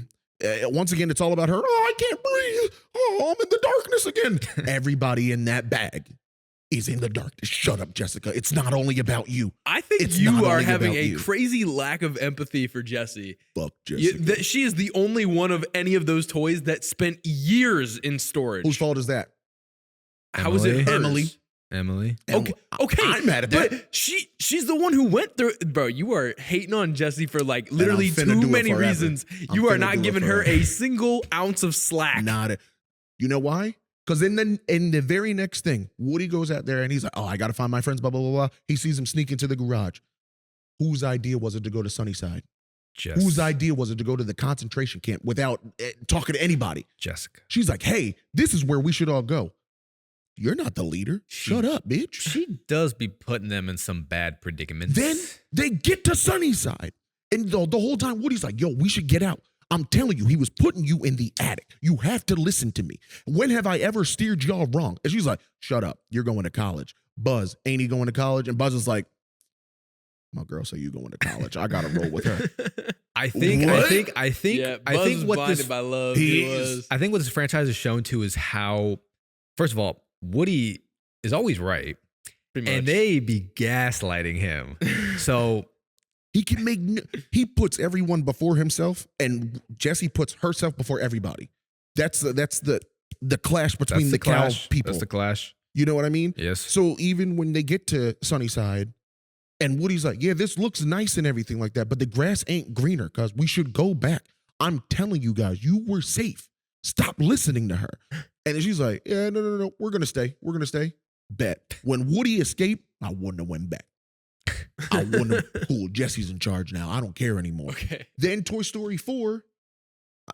Once again, it's all about her. "Oh, I can't breathe. Oh, I'm in the darkness again." Everybody in that bag is in the darkness. Shut up, Jessica. It's not only about you. I think It's you not are only having about a you. crazy lack of empathy for Jessie. Fuck Jessica. That she is the only one of any of those toys that spent years in storage. Whose fault is that? How is it Emily? hers? Emily. Okay, I'm mad at that. But she's the one who went through. Bro, you are hating on Jessie for like literally finna do too it many forever. reasons. I'm You are finna not do it giving her forever. a single ounce of slack. You know why? Because in the very next thing, Woody goes out there and he's like, "Oh, I got to find my friends, blah, blah, blah, blah." He sees him sneak into the garage. Whose idea was it to go to Sunnyside? Whose idea was it to go to the concentration camp without talking to anybody? Jessica. She's like, "Hey, this is where we should all go." You're not the leader. Shut up, bitch. She does be putting them in some bad predicaments. Then they get to Sunnyside. And the whole time, Woody's like, "Yo, we should get out. I'm telling you, he was putting you in the attic. You have to listen to me. When have I ever steered y'all wrong?" And she's like, "Shut up. You're going to college." Buzz, ain't he going to college? And Buzz is like, my girl say you going to college. I gotta roll with her. I think Buzz what blinded this by love. He He is. was. I think what this franchise is shown to is how, first of all, Woody is always right, Pretty much. and they be gaslighting him. So He can make. He puts everyone before himself, and Jessie puts herself before everybody. That's the clash between that's the cow clash. people. That's the clash. You know what I mean? Yes. So even when they get to Sunnyside, and Woody's like, "Yeah, this looks nice and everything like that, but the grass ain't greener because we should go back." I'm telling you guys, you were safe. Stop listening to her. And then she's like, "Yeah, no, we're gonna stay. We're gonna stay." Bet. When Woody escaped, I wouldn't have went back. I wouldn't have. Cool. Jesse's in charge now. I don't care anymore. Okay. Then Toy Story 4,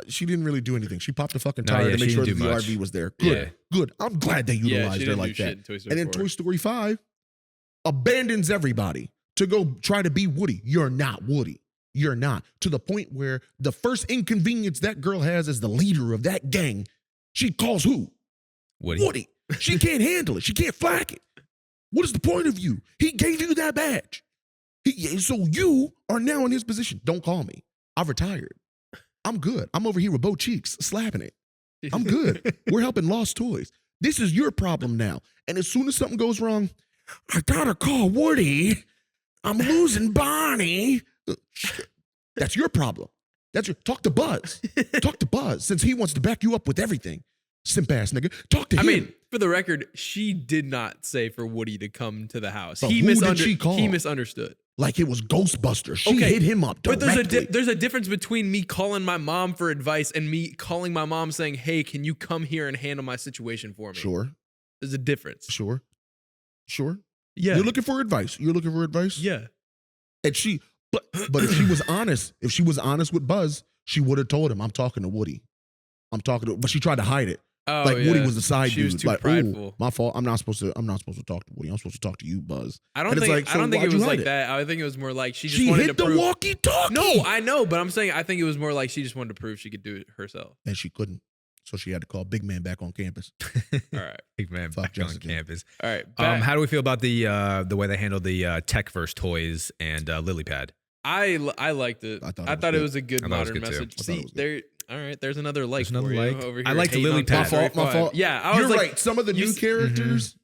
she didn't really do anything. She popped a fucking No, tire yeah, to make she sure that didn't the do much. RV was there. Good, good. I'm glad they Yeah, utilized she her didn't like do that. shit in Toy Story And then 4. Toy Story 5 abandons everybody to go try to be Woody. You're not Woody. You're not. To the point where the first inconvenience that girl has as the leader of that gang, she calls who? Woody. Woody. She can't handle it. She can't flack it. What is the point of you? He gave you that badge. So you are now in his position. Don't call me. I've retired. I'm good. I'm over here with both cheeks, slapping it. I'm good. We're helping lost toys. This is your problem now. And as soon as something goes wrong, I gotta call Woody. I'm losing Bonnie. That's your problem. Talk to Buzz. Talk to Buzz, since he wants to back you up with everything. Simp ass nigga. Talk to him. I mean, for the record, she did not say for Woody to come to the house. But who did she call? He misunderstood. Like it was Ghostbusters. She Okay, hit him up But directly. there's a difference between me calling my mom for advice and me calling my mom saying, "Hey, can you come here and handle my situation for me?" Sure. There's a difference. Sure. Yeah. You're looking for advice. Yeah. And but if she was honest with Buzz, she would have told him, "I'm talking to Woody. But she tried to hide it. Oh, Like yeah. Woody was the side She dude. was too like, prideful. "Ooh, my fault. I'm not supposed to talk to Woody. I'm supposed to talk to you, Buzz." I don't And it's think like, I so don't think why'd it you was hide like it? that. I think it was more like she just She wanted hit to the prove. walkie-talkie. No, I know, but I'm saying I think it was more like she just wanted to prove she could do it herself. And she couldn't. So she had to call Big Man back on campus. All right. Big man Fuck back on Jessica. campus. All right. back- How do we feel about the way they handled the tech verse toys and Lilypad? I liked it. I thought I it was thought it good. was a good I thought it was modern good, too. message. I thought it See, was good. there. All right, there's another like There's another for you like. over here. I liked the hating on lily Toy pad. Story My 5. fault. Yeah, I was You're like, right. Some of the you new s- characters,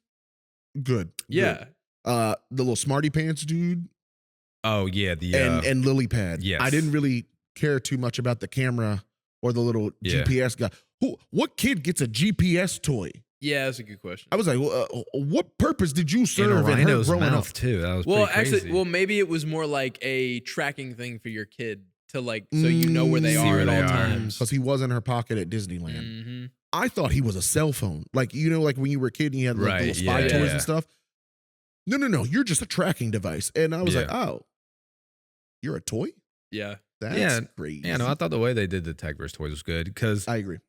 good. yeah. The little smarty pants dude Oh yeah, the and lily pad. yes. I didn't really care too much about the camera or the little Yeah. GPS guy. What kid gets a GPS toy? Yeah, that's a good question. I was like, what purpose did you in serve a in her rhino's growing mouth up? too. That was Well, pretty actually, crazy. well, maybe it was more like a tracking thing for your kid to like, so you know where they See are where at they all are. times. Because he was in her pocket at Disneyland. Mm-hmm. I thought he was a cell phone. Like, like when you were a kid and you had like, Right, little spy yeah, toys yeah. and stuff. No. You're just a tracking device. And I was like, oh, you're a toy? Yeah. That's Yeah, crazy. yeah, no, I thought the way they did the tech verse toys was good because I agree.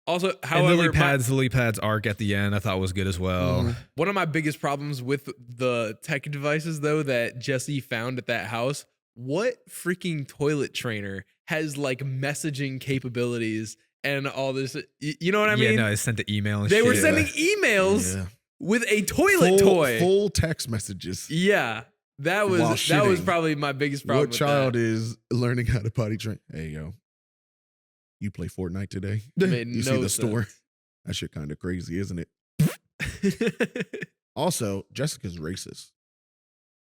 Also, and however, Lilypad's arc at the end I thought was good as well. Mhm. one of my biggest problems with the tech devices, though, that Jesse found at that house, what freaking toilet trainer has like messaging capabilities and all this? You know what I mean? Yeah, no, it sent the email and They shit. were sending emails Yeah. with a toilet full, toy. Full text messages. Yeah, that While was shitting. probably my biggest problem. What child is learning how to potty train? Hey, yo. You play Fortnite today? Made You see no the store? sense. That shit kind of crazy, isn't it? Also, Jessica's racist.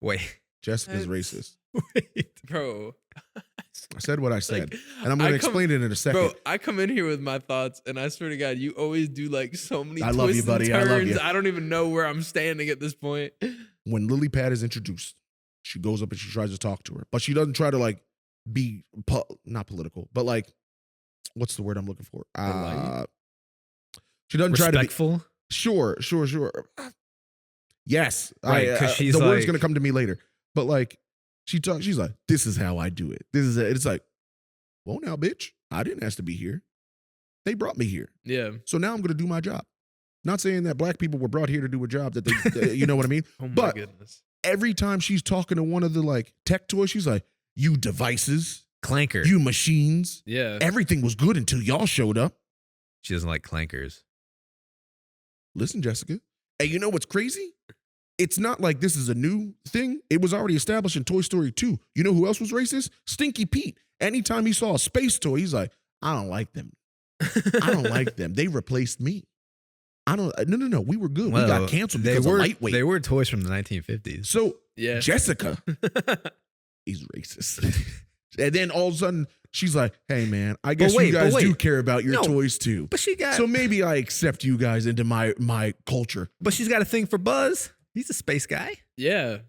Wait, Jessica's That's- racist. wait. Bro, I said what I said. like, and I'm going to I come- explain it in a second. Bro, I come in here with my thoughts, and I swear to God, you always do like so many I love you, twists and buddy. I love turns. you. I don't even know where I'm standing at this point. When Lilypad is introduced, she goes up and she tries to talk to her. But she doesn't try to like be, not political, but like, what's the word I'm looking for? Polite? She doesn't try to be, Respectful. Sure. Yes. Right, 'cause she's the word's like- going to come to me later. But like, she's like, this is how I do it. This is it. It's like, well, now, bitch, I didn't ask to be here. They brought me here. Yeah. So now I'm going to do my job. Not saying that black people were brought here to do a job that they, you know what I mean? Oh my But- goodness. Every time she's talking to one of the like tech toys, she's like, you devices, Clanker. you machines. Yeah. Everything was good until y'all showed up. She doesn't like clankers. Listen, Jessica. Hey, you know what's crazy? it's not like this is a new thing. It was already established in Toy Story 2. You know who else was racist? Stinky Pete. Anytime he saw a space toy, he's like, I don't like them. I don't like them. They replaced me. No. We were good. We got canceled because of lightweight. They were toys from the 1950s. So Yeah. Jessica, he's racist. And then all of a sudden, she's like, hey, man, I guess you guys do care about your toys too. But she got So maybe I accept you guys into my culture. But she's got a thing for Buzz. He's a space guy. Yeah.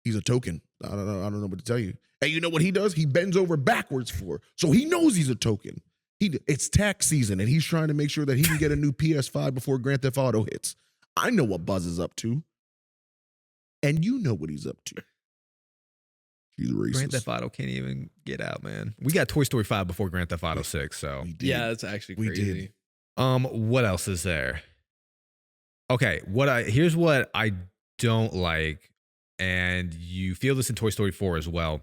He's a token. I don't know what to tell you. And you know what he does? He bends over backwards for. So he knows he's a token. It's tax season, and he's trying to make sure that he can get a new PS5 before Grand Theft Auto hits. I know what Buzz is up to. And you know what he's up to. He's racist. Grand Theft Auto can't even get out, man. We got Toy Story 5 before Grand Theft Auto 6, so. We did. Yeah, that's actually We crazy. did. What else is there? Okay, here's what I don't like, and you feel this in Toy Story 4 as well.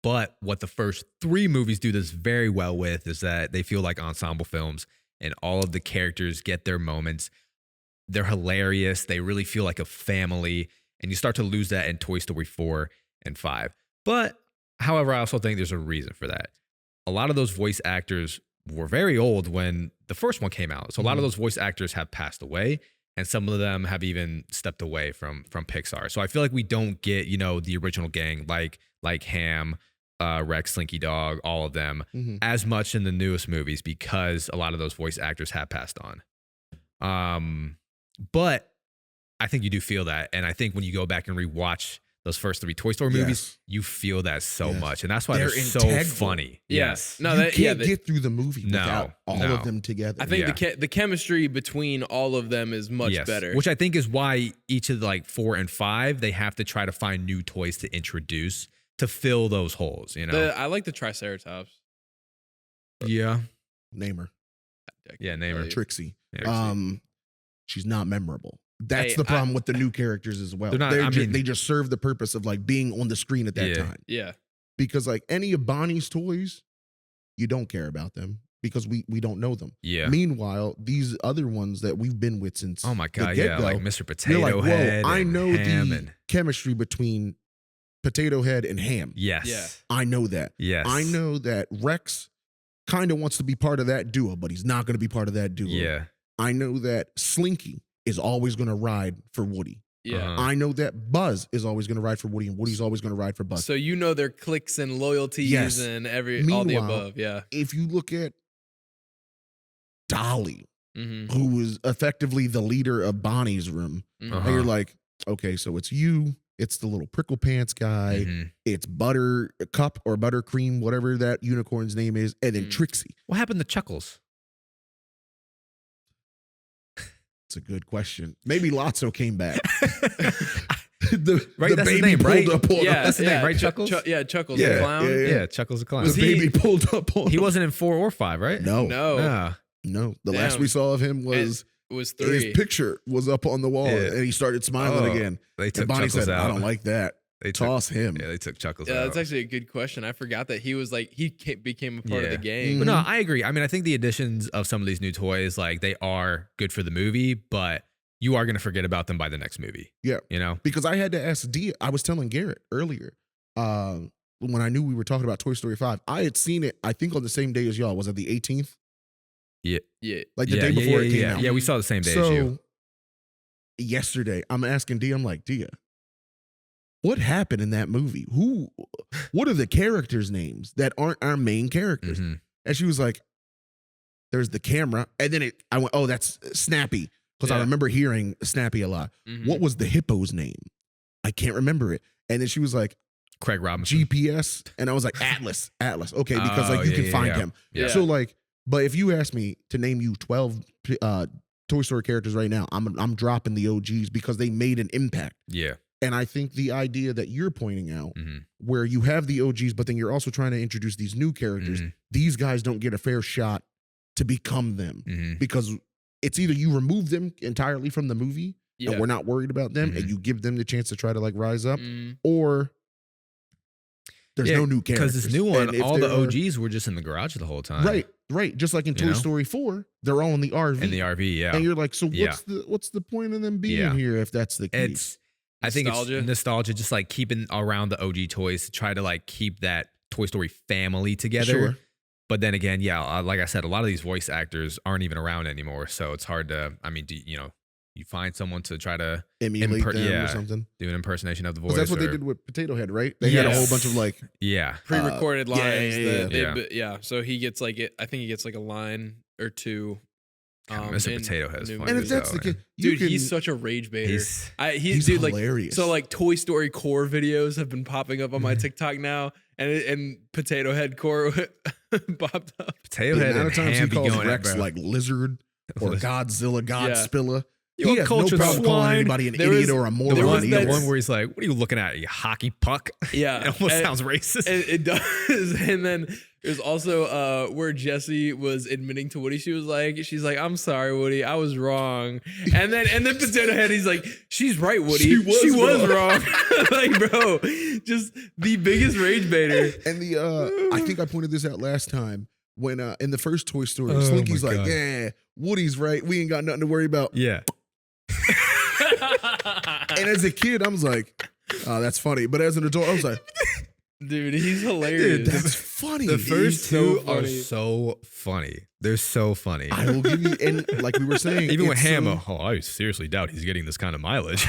But what the first 3 movies do this very well with is that they feel like ensemble films, and all of the characters get their moments. They're hilarious. They really feel like a family, and you start to lose that in Toy Story 4 and 5. But, however, I also think there's a reason for that. A lot of those voice actors were very old when the first one came out. So a lot of those voice actors have passed away, and some of them have even stepped away from Pixar. So I feel like we don't get, the original gang like Ham, Rex, Slinky Dog, all of them as much in the newest movies because a lot of those voice actors have passed on. But I think you do feel that. And I think when you go back and rewatch those first 3 Toy Story movies, you feel that so much. And that's why they're so funny. Yeah. Yes. No, you can't get through the movie No, without all no. of them together. I think the chemistry between all of them is much better. Which I think is why each of the 4 and 5, they have to try to find new toys to introduce to fill those holes, I like the Triceratops. Yeah. Name her. Yeah, name her. Trixie. Yeah, she's not memorable. That's the problem with the new characters as well. They're not- They just serve the purpose of being on the screen at that time. Yeah. Because any of Bonnie's toys, you don't care about them because we don't know them. Yeah. Meanwhile, these other ones that we've been with since Oh my God, the yeah, get-go, like Mr. you're Potato like, whoa, Head. I and know Ham the chemistry between Potato Head and Ham. Yes. Yeah. I know that. Yes. I know that Rex kind of wants to be part of that duo, but he's not going to be part of that duo. Yeah. I know that Slinky is always going to ride for Woody. Yeah. Uh-huh. I know that Buzz is always going to ride for Woody, and Woody's always going to ride for Buzz. So their cliques and loyalties Yes. and all the Meanwhile, above. Yeah. If you look at Dolly, Mm-hmm. who was effectively the leader of Bonnie's room, Mhm. Uh-huh. and you're like, okay, so it's you, it's the little prickle pants guy, Mhm. it's Buttercup or Buttercream, whatever that unicorn's name is, and then Trixie. What happened to Chuckles? It's a good question. Maybe Lotso came back. Right, the that's his baby name, pulled right? up on Yeah, him. That's the name, right, Chuckles? Chuckles, Yeah, the clown. yeah, Yeah, Chuckles the Clown. The baby pulled up on He him. wasn't in 4 or 5, right? No. No, The last Damn. we saw of him was it was his 3. picture was up on the wall, Yeah. and he started smiling Oh, again. They took And Bonnie Chuckles said, out. I don't like that. They took, Toss him. yeah, they took Chuckles Yeah, out. that's actually a good question. I forgot that he was became a part of the gang. But no, I agree. I mean, I think the additions of some of these new toys, they are good for the movie, but you are going to forget about them by the next movie. Yeah. Because I had to ask Dia. I was telling Garrett earlier, when I knew we were talking about Toy Story 5, I had seen it, I think on the same day as y'all. Was it the 18th? Yeah. Yeah. Like the day before it came out. Yeah, we saw the same day as you. Yesterday, I'm asking Dia, I'm like, Dia, what happened in that movie? What are the characters' names that aren't our main characters? Mhm. And she was like, there's the camera. And then I went, oh, that's Snappy. Because I Yeah. remember hearing Snappy a lot. Mhm. What was the hippo's name? I can't remember it. And then she was like, Craig Robinson. GPS. And I was like, Atlas. Okay, because Oh, you yeah, can yeah, find yeah. him. Yeah. So but if you ask me to name you 12 Toy Story characters right now, I'm dropping the OGs because they made an impact. Yeah. And I think the idea that you're pointing out, Mhm. where you have the OGs, but then you're also trying to introduce these new characters, Mhm. these guys don't get a fair shot to become them Mhm. because it's either you remove them entirely from the movie Yeah. and we're not worried about them Mhm. and you give them the chance to try to rise up, Mm. or There's no new characters. Because this new And one, if all the there are- OGs were just in the garage the whole time. Right. Just like in You Toy know? Story 4, they're all in the RV. In the RV, yeah. And you're like, so Yeah. what's the point of them being Yeah. here if that's the case? I think Nostalgia? it's nostalgia, just like keeping around the OG toys to try to like keep that Toy Story family together. Sure. But then again, yeah, like I said, a lot of these voice actors aren't even around anymore, so it's hard to. I mean, you find someone to try to Emulate them yeah. or something. do an impersonation of the voice. Because that's what they or- did with Potato Head, right? They had a whole Yes. bunch of like, Yeah, Pre-recorded yeah, lines. yeah, yeah. So he gets like it. I think he gets like a line or two. Mr. in Potato Head's new funny. and if movies. that's the though, case, Dude, he's such a rage baiter. He's Dude, like hilarious. so like Toy Story core videos have been popping up on my TikTok now, and Potato Head core popped up. Potato the Head amount and of times he Ham be calls going Rex at, bro. like lizard or Godzilla, Godspilla. You He a has no cultured problem calling swine. anybody an There idiot was- or a The moron. there was one, that- the one where he's like, "What are you looking at? You hockey puck?" Yeah, It almost and- sounds racist. It does. And then there's also where Jessie was admitting to Woody, she's like, "I'm sorry, Woody, I was wrong." And then Potato Head, he's like, "She's right, Woody. She was wrong." Like, bro, just the biggest rage baiter. And I think I pointed this out last time when in the first Toy Story, Oh Slinky's my like, God. "Yeah, Woody's right. We ain't got nothing to worry about." Yeah, And as a kid, I was like, "Oh, that's funny." But as an adult, I was like, Dude, he's hilarious. "That's funny." the dude. first so two are funny. so funny. They're so funny. I will give you, and like we were saying, Even with it's Ham, so- I seriously doubt he's getting this kind of mileage.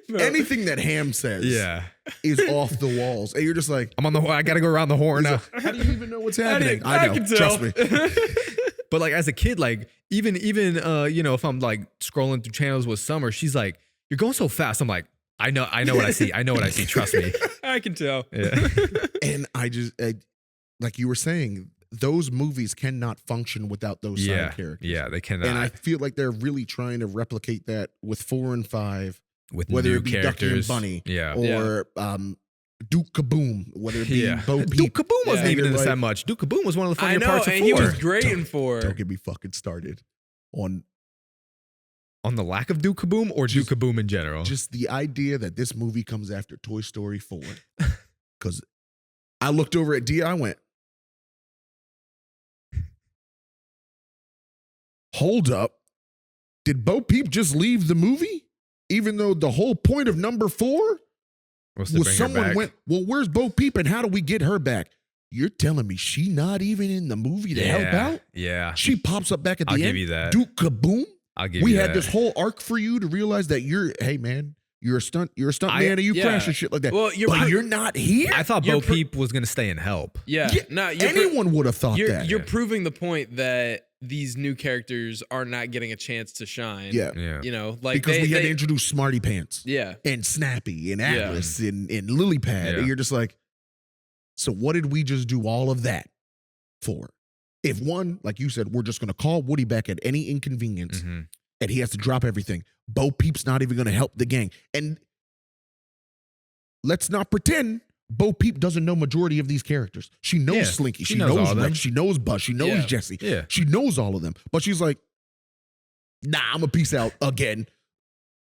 Bro, anything that Ham says, Yeah, is off the walls, and you're just like, I'm on the. I gotta go around the horn now. "How do you even know what's I happening?" didn't- I know, can tell. trust me. But like as a kid, like even if I'm like scrolling through channels with Summer, she's like, "You're going so fast." I'm like, I know what I see. I know what I see. Trust me. I can tell. Yeah. And like you were saying, those movies cannot function without those yeah, side characters. yeah, they cannot. And I feel like they're really trying to replicate that with 4 and 5, with whether new it be Ducky and characters, Bunny yeah, or Duke Kaboom, whether it be Bo Peep. Duke Kaboom wasn't Yeah. even in this Like- that much. Duke Kaboom was one of the I funnier know, parts of and he 4. was great in 4. Don't get me fucking started on On the lack of Duke Kaboom or Just- Duke Kaboom in general. just the idea that this movie comes after Toy Story 4. Because I looked over at Dia, I went, hold up. Did Bo Peep just leave the movie? Even though the whole point of number 4 Was to was bring her someone back. went, well, where's Bo Peep and how do we get her back? You're telling me she not even in the movie to help out? Yeah, She pops up back at the I'll end. give you that. Duke Kaboom. I'll give We you had that. this whole arc for you to realize that hey man, you're a stunt man and you yeah. crash and shit like that. Well, but you're not here. I thought You're Bo Peep was gonna stay and help. Yeah, Yeah, no, Anyone would have thought that. You're proving the point that these new characters are not getting a chance to shine. Yeah. Yeah, You know, like Because we had they- to introduce Smarty Pants Yeah. and Snappy and Yeah. Atlas and Lily Pad. Yeah. And you're just like, so what did we just do all of that for? If one, like you said, we're just going to call Woody back at any inconvenience Mhm. and he has to drop everything. Bo Peep's not even going to help the gang. And let's not pretend Bo Peep doesn't know majority of these characters. She knows Yeah, Slinky. she She knows all knows of them. Rex. She knows Buzz. She knows Yeah. Jessie. Yeah. She knows all of them. But she's like, nah, I'm a peace out again.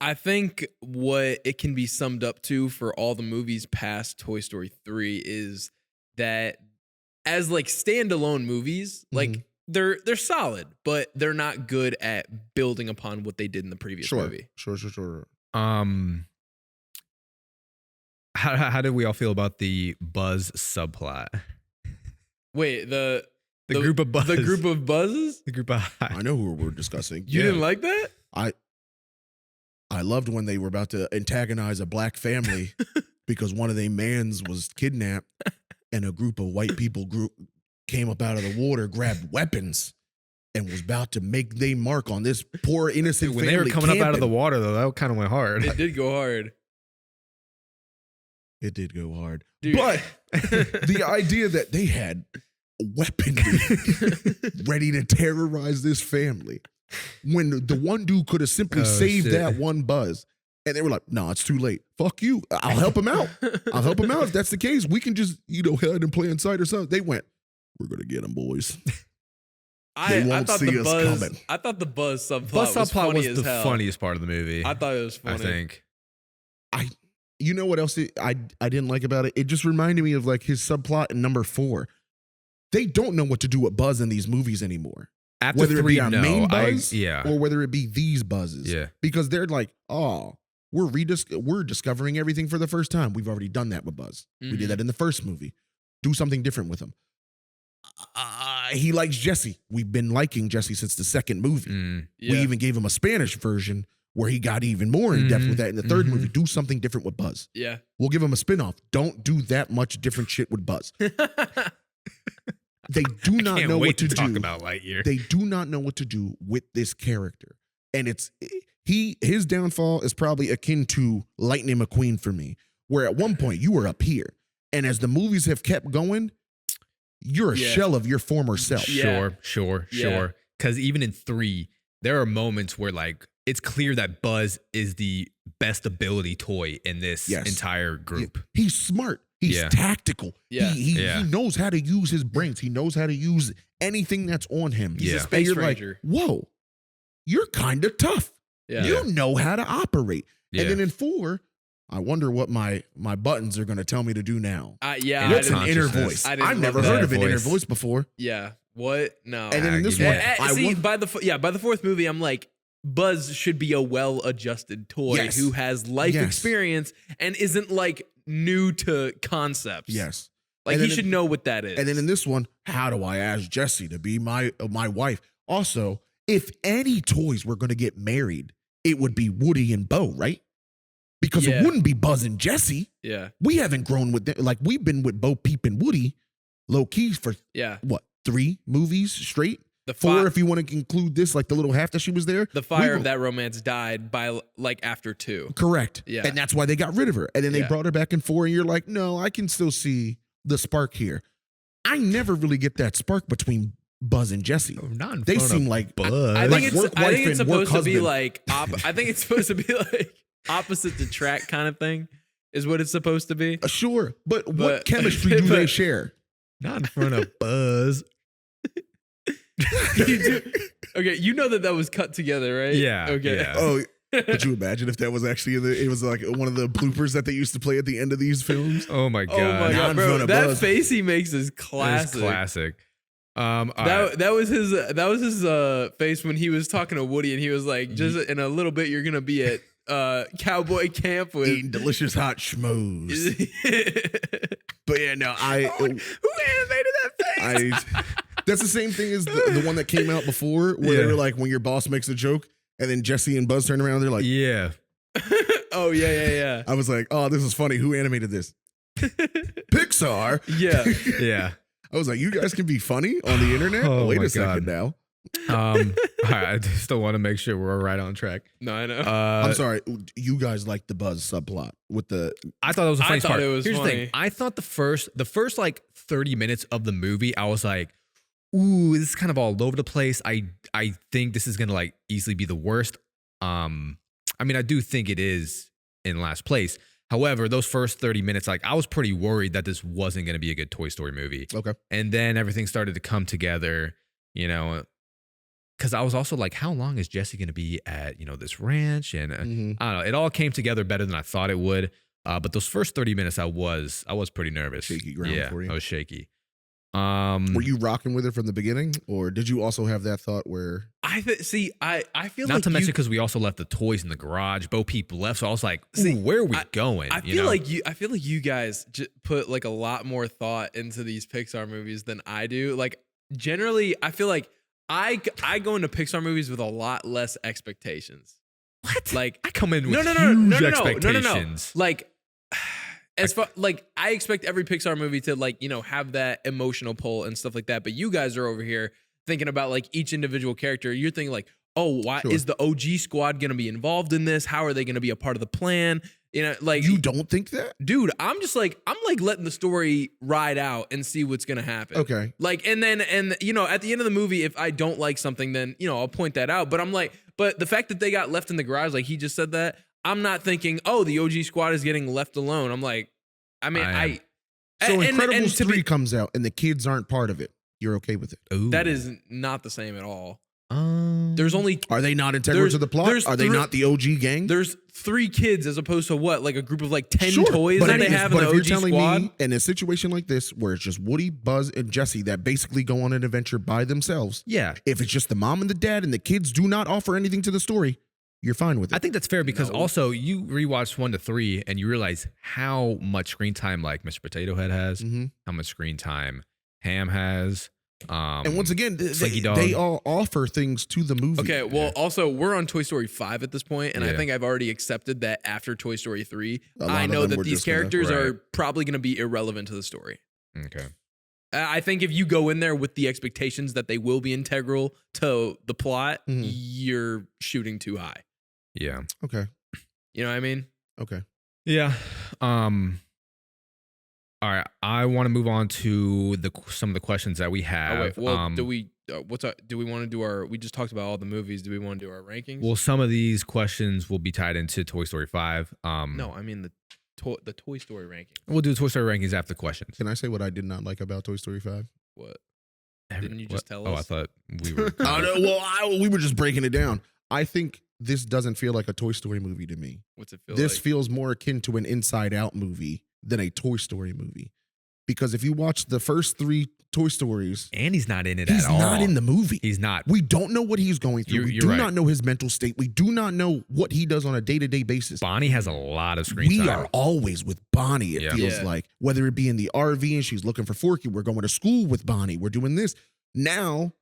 I think what it can be summed up to for all the movies past Toy Story 3 is that as like standalone movies, like they're solid, but they're not good at building upon what they did in the previous movie. Sure. How did we all feel about the Buzz subplot? Wait, the Group of Buzz. the group of buzzes? The group of I know who we're discussing. You didn't like that? I loved when they were about to antagonize a black family because one of their mans was kidnapped and a group of white people came up out of the water, grabbed weapons, and was about to make their mark on this poor innocent when family they were coming up out of the camping. water, though, that kind of went hard. It did go hard. It did go hard. Dude. But the idea that they had weaponry ready to terrorize this family when the one dude could have simply Oh, saved shit. that one Buzz. And they were like, no, it's too late. Fuck you. I'll help him out. I'll help him out. If that's the case, we can just, hide and play inside or something. They went, we're going to get him, boys. They I won't thought see the us Buzz. coming. I thought the Buzz subplot Buzz was subplot funny was as the hell. funniest part of the movie. I thought it was funny. I think. you know what else I didn't like about it? It just reminded me of like his subplot in number 4. They don't know what to do with Buzz in these movies anymore. After Whether 3, it be our main Buzz yeah. or whether it be these Buzzes. Yeah. Because they're like, oh, we're discovering everything for the first time. We've already done that with Buzz. We did that in the first movie. Do something different with him. He likes Jesse. We've been liking Jesse since the second movie. We even gave him a Spanish version where he got even more in depth with that in the third movie. Do something different with Buzz. Yeah. We'll give him a spinoff. Don't do that much different shit with Buzz. They do not know what to talk do. About Lightyear. They do not know what to do with this character. And his downfall is probably akin to Lightning McQueen for me, where at one point you were up here. And as the movies have kept going, you're a shell of your former self. Sure. Because even in 3, there are moments where like it's clear that Buzz is the best ability toy in this entire group. He's smart. He's tactical. Yeah. He knows how to use his brains. He knows how to use anything that's on him. He's a space ranger. Like, whoa, you're kind of tough. Yeah. You know how to operate. Yeah. And then in 4, I wonder what my buttons are going to tell me to do now. What's an inner voice? I've never heard of an inner voice before. Yeah. What? No. And then in this one, by the 4th movie, I'm like, Buzz should be a well-adjusted toy who has life experience and isn't like new to concepts. Yes. Like he should know what that is. And then in this one, how do I ask Jessie to be my wife? Also, if any toys were going to get married, it would be Woody and Bo, right? Because it wouldn't be Buzz and Jessie. Yeah. We haven't grown with them. Like we've been with Bo Peep and Woody low key for what, 3 movies straight? The 4 if you want to include this, like the little half that she was there. The fire of that romance died by like after 2. Correct. Yeah. And that's why they got rid of her. And then they brought her back in 4 and you're like, no, I can still see the spark here. I never really get that spark between Buzz and Jessie. They seem like Buzz. I think it's supposed to be like I think it's supposed to be like opposite attract kind of thing is what it's supposed to be. Sure. But what chemistry do they share? Not in front of Buzz. Okay, you know that was cut together, right? Yeah. Okay. Yeah. Oh, could you imagine if that was actually it was like one of the bloopers that they used to play at the end of these films? Oh my god. Oh my god, bro. That face he makes is classic. It's classic. That was his face when he was talking to Woody and he was like, just in a little bit you're gonna be at cowboy camp with eating delicious hot schmoes. But yeah, no, who animated that face? That's the same thing as the one that came out before where they were like, when your boss makes a joke and then Jessie and Buzz turn around, they're like, yeah. Oh yeah. I was like, oh, this is funny. Who animated this? Pixar. Yeah. I was like, you guys can be funny on the internet? Wait a second now. I still want to make sure we're right on track. No, I know. I'm sorry. You guys like the Buzz subplot with the. I thought it was a funny part. Here's the thing. I thought the first like 30 minutes of the movie, I was like, ooh, this is kind of all over the place. I think this is gonna like easily be the worst. I mean, I do think it is in last place. However, those first 30 minutes, like I was pretty worried that this wasn't gonna be a good Toy Story movie. Okay. And then everything started to come together, you know. Because I was also like, how long is Jessie going to be at, this ranch? And I don't know. It all came together better than I thought it would. But those first 30 minutes, I was pretty nervous. Shaky ground for you. I was shaky. Were you rocking with it from the beginning? Or did you also have that thought where... I feel Not to mention because we also left the toys in the garage. Bo Peep left. So I was like, where are we going? I feel like you guys put like a lot more thought into these Pixar movies than I do. Like generally, I feel like I go into Pixar movies with a lot less expectations. What? Like I come in with huge expectations. Like as far like I expect every Pixar movie to like, have that emotional pull and stuff like that. But you guys are over here thinking about like each individual character. You're thinking like, oh, why is the OG squad going to be involved in this? How are they going to be a part of the plan? Like you don't think that? Dude, I'm letting the story ride out and see what's going to happen. Okay. Like, and at the end of the movie, if I don't like something, then, I'll point that out. But I'm like, but the fact that they got left in the garage, like he just said that, I'm not thinking, oh, the OG squad is getting left alone. I'm like, So Incredibles 3 comes out and the kids aren't part of it. You're okay with it? Ooh. That is not the same at all. There's only Are they not integral to the plot? Are they not the OG gang? There's 3 kids as opposed to what, like a group of like 10 Sure, toys but that they anyways, have in but the if you're OG telling squad. me in a situation like this where it's just Woody, Buzz, and Jesse that basically go on an adventure by themselves, Yeah. if it's just the mom and the dad and the kids do not offer anything to the story, you're fine with it. I think that's fair because No. also you rewatch 1 to 3 and you realize how much screen time like Mr. Potato Head has, Mhm. how much screen time Ham has. And once again, Slinky Dog. they all offer things to the movie. Okay, well, also we're on Toy Story 5 at this point, and I Yeah. think I've already accepted that after Toy Story 3, A lot I of know them that were these just gonna- characters Right. are probably going to be irrelevant to the story. Okay. I think if you go in there with the expectations that they will be integral to the plot, Mhm. you're shooting too high. Yeah. Okay. You know what I mean? Okay. Yeah. All right. I want to move on to some of the questions that we have. Oh, wait, well, do we want to do our? We just talked about all the movies. Do we want to do our rankings? Well, some of these questions will be tied into Toy Story 5. no, I mean the Toy Story ranking. We'll do Toy Story rankings after questions. Can I say what I did not like about Toy Story 5? What? Didn't you just tell Oh, I us? thought we were. Oh, no, well, we were just breaking it down. I think this doesn't feel like a Toy Story movie to me. What's it feel This like? feels more akin to an Inside Out movie than a Toy Story movie. Because if you watch the first 3 Toy Stories, Andy's not in it he's at all. not in the movie. He's not. We don't know what he's going through. We You're do right. not know his mental state. We do not know what he does on a day-to-day basis. Bonnie has a lot of screen We time. are always with Bonnie, it Yeah. feels Yeah. like. Whether it be in the RV and she's looking for Forky, we're going to school with Bonnie. We're doing this. Now,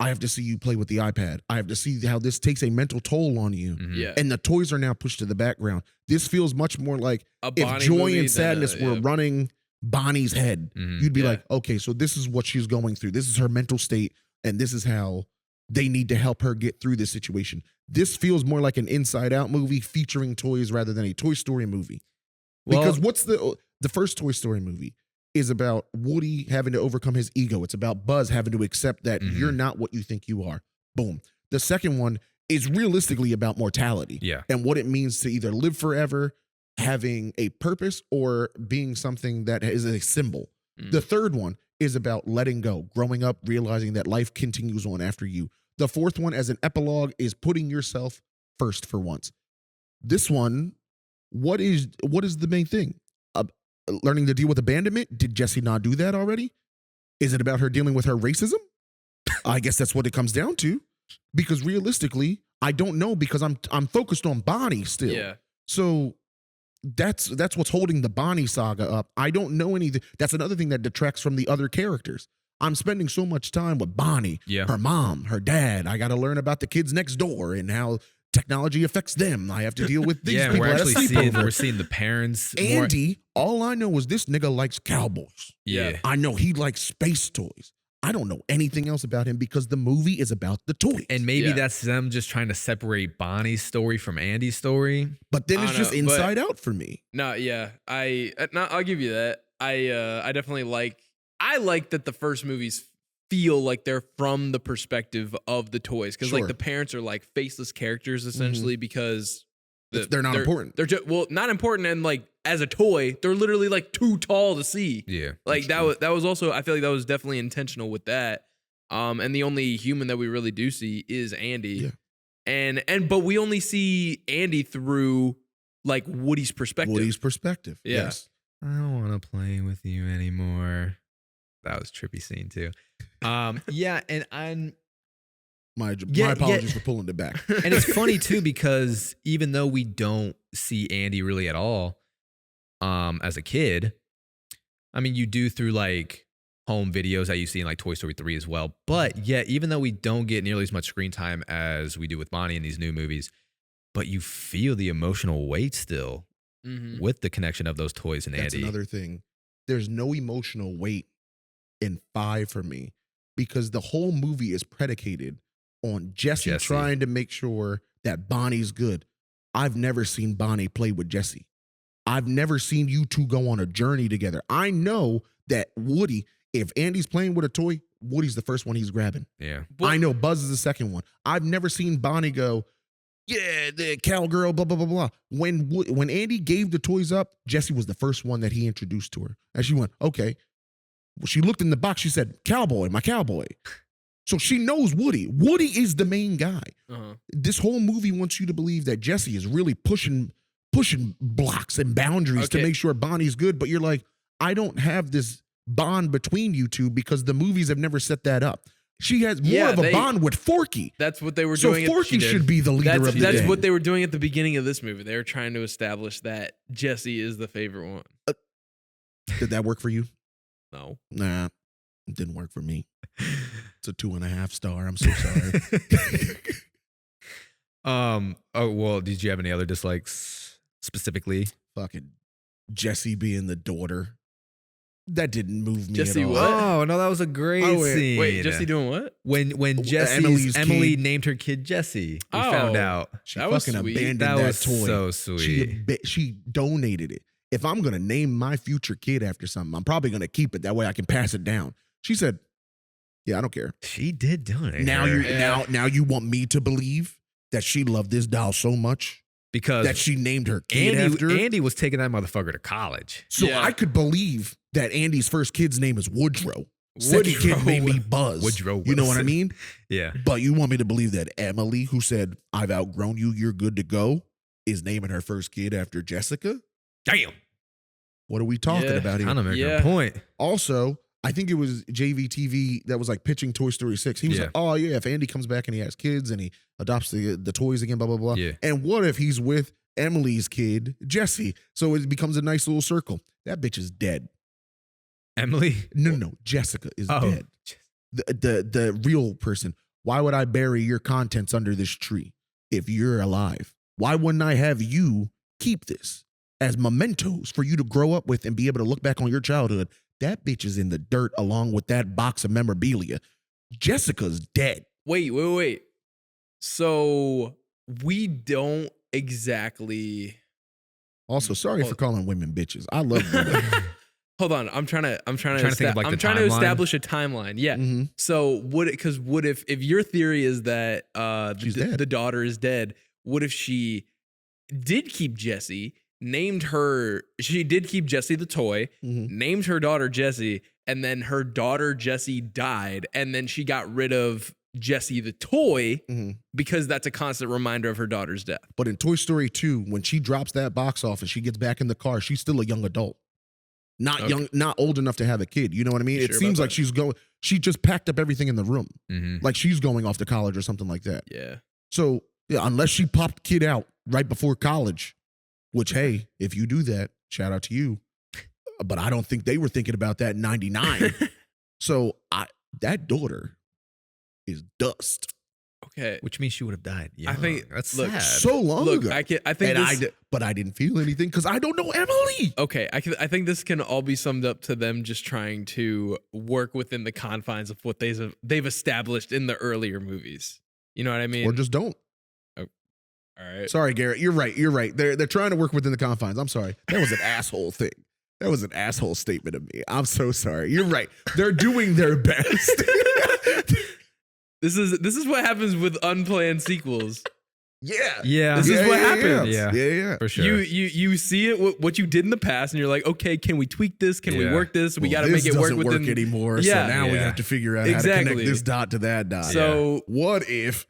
I have to see you play with the iPad. I have to see how this takes a mental toll on you. Mhm. Yeah. And the toys are now pushed to the background. This feels much more like A if Bonnie joy movie and than sadness a- were yeah. running Bonnie's head. Mhm. You'd be Yeah. like, okay, so this is what she's going through. This is her mental state, and this is how they need to help her get through this situation. This feels more like an Inside Out movie featuring toys rather than a Toy Story movie. Well- Because what's the first Toy Story movie is about Woody having to overcome his ego. It's about Buzz having to accept that Mhm. you're not what you think you are. Boom. The second one is realistically about mortality Yeah. and what it means to either live forever, having a purpose, or being something that is a symbol. Mm. The third one is about letting go, growing up, realizing that life continues on after you. The fourth one, as an epilogue, is putting yourself first for once. This one, what is the main thing? Learning to deal with abandonment? Did Jessie not do that already? Is it about her dealing with her racism? I guess that's what it comes down to. Because realistically, I don't know, because I'm focused on Bonnie still. Yeah. So that's what's holding the Bonnie saga up. I don't know anything. That's another thing that detracts from the other characters. I'm spending so much time with Bonnie, Yeah. her mom, her dad. I got to learn about the kids next door and how technology affects them. I have to deal with these Yeah, people we're at a actually seeing sleepover. we're seeing the parents. more- Andy, all I know is this nigga likes cowboys. Yeah. I know he likes space toys. I don't know anything else about him because the movie is about the toys. And maybe Yeah. that's them just trying to separate Bonnie's story from Andy's story. but then I it's don't just know, but- Inside Out for me. No, yeah. I'll give you that. I definitely like that the first movies feel like they're from the perspective of the toys, because like Sure. the parents are like faceless characters essentially because They're not important. They're just not important, and like as a toy, they're literally like too tall to see. Yeah. Like that was also, I feel like that was definitely intentional with that. And the only human that we really do see is Andy. Yeah. But we only see Andy through like Woody's perspective. Woody's perspective. Yeah. Yes. I don't want to play with you anymore. That was a trippy scene too. Yeah, and I'm My Yeah, apologies yeah. for pulling it back. and it's funny too because even though we don't see Andy really at all, as a kid, I mean, you do through like home videos that you see in like Toy Story 3 as well. But yeah, even though we don't get nearly as much screen time as we do with Bonnie in these new movies, but you feel the emotional weight still Mhm. with the connection of those toys and That's Andy. another thing. There's no emotional weight in 5 for me because the whole movie is predicated on Jesse Jesse. trying to make sure that Bonnie's good. I've never seen Bonnie play with Jesse. I've never seen you two go on a journey together. I know that Woody, if Andy's playing with a toy, Woody's the first one he's grabbing. Yeah. Well- I know Buzz is the second one. I've never seen Bonnie go, yeah, the cowgirl, blah, blah, blah, blah. When Andy gave the toys up, Jessie was the first one that he introduced to her. And she went, okay. Well, she looked in the box. She said, cowboy, my cowboy. So she knows Woody. Woody is the main guy. Uh-huh. This whole movie wants you to believe that Jesse is really pushing blocks and boundaries to make sure Bonnie's good. But you're like, I don't have this bond between you two because the movies have never set that up. She has more of a bond with Forky. That's what they were doing. So Forky should be the leader of the That's gang. what they were doing at the beginning of this movie. They were trying to establish that Jesse is the favorite one. Did that work for you? No. Nah, it didn't work for me. It's a 2.5 star. I'm so sorry. Oh well, did you have any other dislikes specifically? Fucking Jesse being the daughter. That didn't move me Jesse at all. what? Oh no, that was a great scene. Wait, Jesse doing what? When Emily named her kid Jesse, we found out. She That was fucking sweet. abandoned That that was toy. so sweet. She donated it. If I'm gonna name my future kid after something, I'm probably gonna keep it. That way I can pass it down. She said, "Yeah, I don't care." She did donate. Now her. now you want me to believe that she loved this doll so much because that she named her kid after. Andy was taking that motherfucker to college. So Yeah. I could believe that Andy's first kid's name is Woodrow. Second kid made me Buzz. Woodrow You know what I Wilson. mean? Yeah. But you want me to believe that Emily, who said, "I've outgrown you, you're good to go," is naming her first kid after Jessica? Damn. What are we talking Yeah. about here? Kind of making Yeah. a point. Also, I think it was JVTV that was like pitching Toy Story 6. He was like, "Oh yeah, if Andy comes back and he has kids and he adopts the toys again, blah, blah, blah. Yeah. And what if he's with Emily's kid, Jesse? So it becomes a nice little circle. That bitch is dead. Emily. No. Jessica is Oh. dead. The real person. Why would I bury your contents under this tree if you're alive? Why wouldn't I have you keep this as mementos for you to grow up with and be able to look back on your childhood? That bitch is in the dirt along with that box of memorabilia. Jessica's dead. Wait. So we don't exactly. Also, sorry for calling women bitches. I love women. Hold on, I'm trying to think of, like, the trying to timeline. establish a timeline. Yeah. Mhm. So what if your theory is that She's dead. the daughter is dead? What if she did keep Jesse? She did keep Jesse the toy, Mhm. named her daughter Jessie, and then her daughter Jessie died, and then she got rid of Jessie the toy Mhm. because that's a constant reminder of her daughter's death. But in Toy Story 2, when she drops that box off and she gets back in the car, she's still a young adult. Not Okay. young, not old enough to have a kid. You know what I mean? Sure It seems about like that. she just packed up everything in the room. Mm-hmm. Like she's going off to college or something like that. Yeah. So, yeah, unless she popped kid out right before college, which, hey, if you do that, shout out to you. But I don't think they were thinking about that in 99. So that daughter is dust. Okay. Which means she would have died. Yeah, I think- that's look, sad. So long Look, ago. I think this, But I didn't feel anything because I don't know Emily. okay, I think this can all be summed up to them just trying to work within the confines of what they've established in the earlier movies. You know what I mean? Or just don't. All right. Sorry, Garrett. You're right. They're trying to work within the confines. I'm sorry. That was an asshole thing. That was an asshole statement of me. I'm so sorry. You're right. They're doing their best. This is what happens with unplanned sequels. Yeah. Yeah. This is what happens. Yeah. For sure. You see it what you did in the past, and you're like, okay, can we tweak this? Can we Yeah. work this? We Well, got to make it work doesn't within. anymore. Yeah. So now we Yeah. have to figure out how to Exactly. connect this dot to that dot. So What if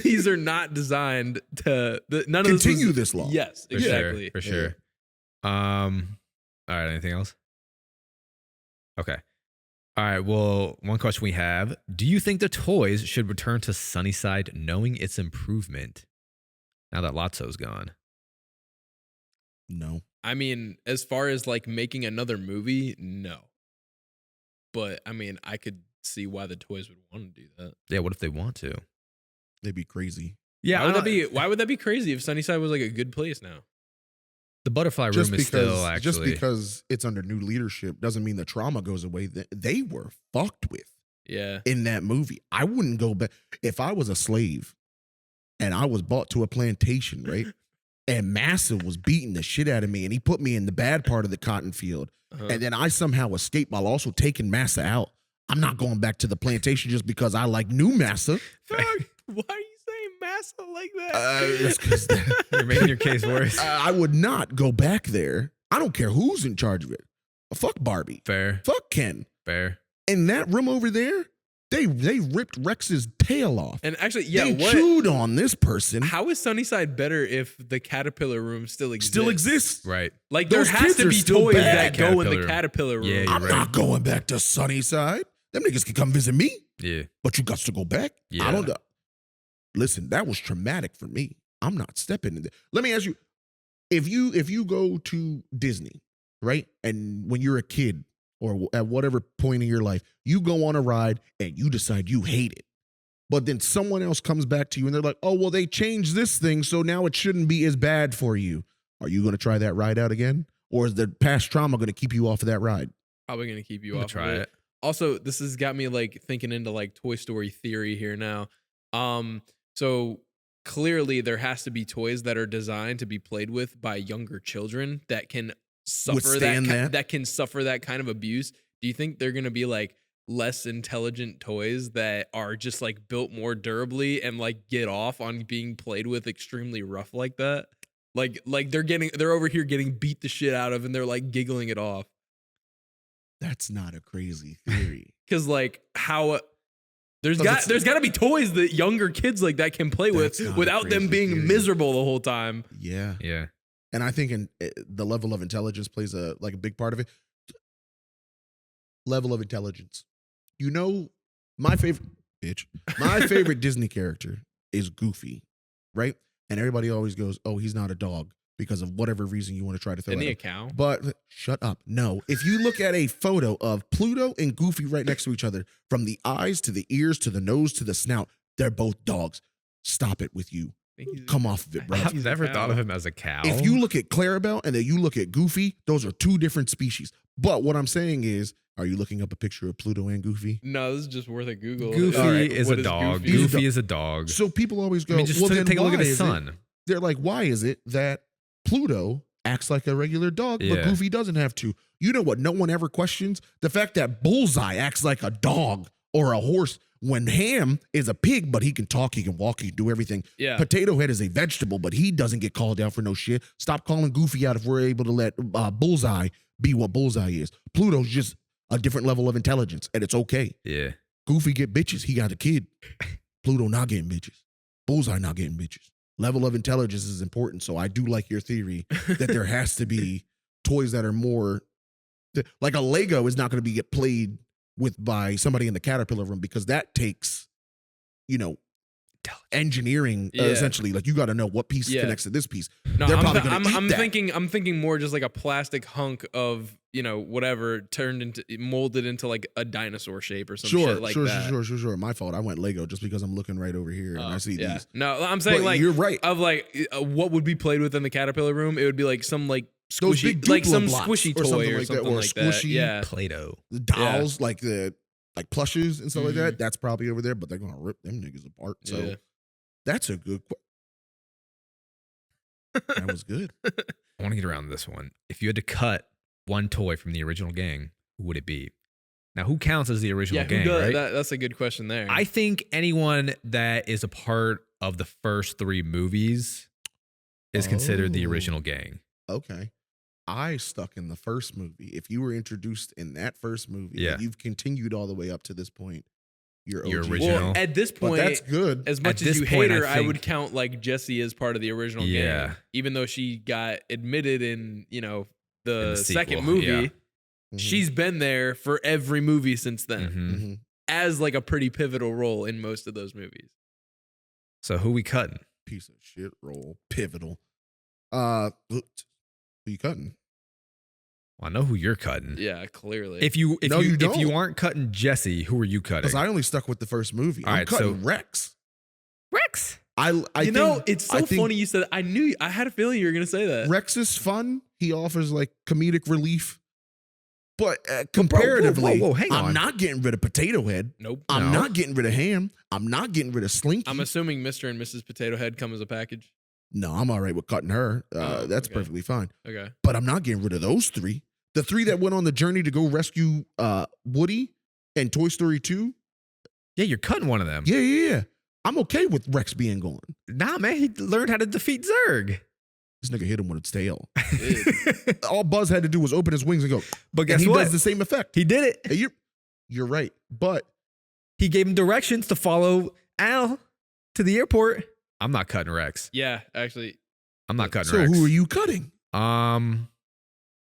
these are not designed to none of continue this, this long? Yes, For exactly. Sure, for sure. All right. Anything else? Okay. All right. Well, one question we have: do you think the toys should return to Sunnyside, knowing its improvement now that Lotso's gone? No. I mean, as far as like making another movie, no. But I mean, I could see why the toys would want to do that. Yeah. What if they want to? They'd be crazy. Yeah. Why would that be crazy if Sunnyside was like a good place now? The butterfly room is still Just actually. because it's under new leadership doesn't mean the trauma goes away. They were fucked with Yeah. in that movie. I wouldn't go back. If I was a slave and I was brought to a plantation, right? And Massa was beating the shit out of me and he put me in the bad part of the cotton field. Uh-huh. And then I somehow escaped while also taking Massa out. I'm not going back to the plantation just because I like new Massa. Why are you saying Massa like that? That's 'cause You're making your case worse. I would not go back there. I don't care who's in charge of it. Fuck Barbie. Fair. Fuck Ken. Fair. In that room over there, They ripped Rex's tail off. And actually, yeah, they chewed on this person. How is Sunnyside better if the caterpillar room still exists? Still exists. Right. Like Those there has kids to are be still toys bad. that go in the Caterpillar. caterpillar room. Yeah, you're I'm right. not going back to Sunnyside. Them niggas can come visit me, Yeah. but you got to go back. Yeah. I don't know. Listen, that was traumatic for me. I'm not stepping in there. Let me ask you, if you go to Disney, right? And when you're a kid or at whatever point in your life, you go on a ride and you decide you hate it. But then someone else comes back to you and they're like, oh, well, they changed this thing, so now it shouldn't be as bad for you. Are you going to try that ride out again? Or is the past trauma going to keep you off of that ride? Probably gonna keep you I'm off. gonna of try it. Also, this has got me like thinking into like Toy Story theory here now. So clearly there has to be toys that are designed to be played with by younger children that can suffer Withstand that can suffer that kind of abuse. Do you think they're gonna be like less intelligent toys that are just like built more durably and like get off on being played with extremely rough like that? Like they're over here getting beat the shit out of and they're like giggling it off. That's not a crazy theory. Cause like how there's Because got to be toys that younger kids like that can play with That's not a without them crazy being theory. miserable the whole time. Yeah. Yeah. And I think the level of intelligence plays a big part of it. Level of intelligence. You know, my favorite Disney character is Goofy, right? And everybody always goes, "Oh, he's not a dog," because of whatever reason you want to try to throw Isn't at he a him. cow? But shut up. No. If you look at a photo of Pluto and Goofy right next to each other, from the eyes to the ears to the nose to the snout, they're both dogs. Stop it with you. Come off of it, bro. I've never thought of him as a cow. If you look at Clarabelle and then you look at Goofy, those are two different species. But what I'm saying is, are you looking up a picture of Pluto and Goofy? No, this is just worth a Google. Goofy All right, is what a dog. Goofy? Goofy is a dog. So people always go, I mean, just well, then take a look why at his is it- son. They're like, why is it that Pluto acts like a regular dog, but Yeah. Goofy doesn't have to? You know what no one ever questions? The fact that Bullseye acts like a dog or a horse when Ham is a pig, but he can talk, he can walk, he can do everything. Yeah. Potato Head is a vegetable, but he doesn't get called out for no shit. Stop calling Goofy out if we're able to let Bullseye be what Bullseye is. Pluto's just a different level of intelligence, and it's okay. Yeah. Goofy get bitches. He got a kid. Pluto not getting bitches. Bullseye not getting bitches. Level of intelligence is important. So I do like your theory that there has to be toys that are more like a Lego is not going to get played with by somebody in the caterpillar room because that takes, engineering essentially. Like you got to know what piece connects to this piece. No, They're I'm, probably th- gonna I'm, eat I'm that. thinking more just like a plastic hunk of whatever molded into like a dinosaur shape or some shit like that. Sure. My fault. I went Lego just because I'm looking right over here and I see these. No, I'm saying But like you're right. of like what would be played with in the caterpillar room. It would be like some like Those squishy, big like Duplo some blocks squishy or toy something or like that, something or like that. squishy Yeah, Play-Doh. The dolls, like plushes and stuff like Mm-hmm. that. That's probably over there, but they're gonna rip them niggas apart. So Yeah. that's a good. That was good. I want to get around this one. If you had to cut one toy from the original gang, who would it be? Now, who counts as the original who gang, does- right? that's a good question there. I think anyone that is a part of the first three movies is considered the Oh. original gang. Okay. I stuck in the first movie. If you were introduced in that first movie, Yeah. and you've continued all the way up to this point, you're You're OG. original. well, at this But point, that's good. as much At as this you point, hate her, I I would think- count like Jessie as part of the original Yeah. gang, even though she got admitted in the In the second sequel, movie. yeah. Mhm. She's been there for every movie since then, Mhm. Mhm. as like a pretty pivotal role in most of those movies. So who we cutting? Piece of shit role. Pivotal. Who you cutting? Well, I know who you're cutting. Yeah, clearly. If you No, you if you don't. aren't cutting Jesse, who are you cutting? Because I only stuck with the first movie. All I'm right, cutting so- Rex. Rex. I you know, think- it's so I think funny you said. I had a feeling you were gonna say that. Rex is fun. He offers like comedic relief. But whoa, comparatively, whoa, hang I'm on. not getting rid of Potato Head. Nope. I'm No. not getting rid of Ham. I'm not getting rid of Slinky. I'm assuming Mr. and Mrs. Potato Head come as a package. No, I'm all right with cutting her. Oh, That's okay. perfectly fine. Okay. But I'm not getting rid of those three. The three that went on the journey to go rescue Woody and Toy Story 2. Yeah, you're cutting one of them. Yeah. I'm okay with Rex being gone. Nah, man, he learned how to defeat Zurg. This nigga hit him with its tail. All Buzz had to do was open his wings and go. But And guess he what? does the same effect. He did it. Hey, you're right. But He gave him directions to follow Al to the airport. I'm not cutting Rex. Yeah, actually. I'm not cutting So Rex. who are you cutting?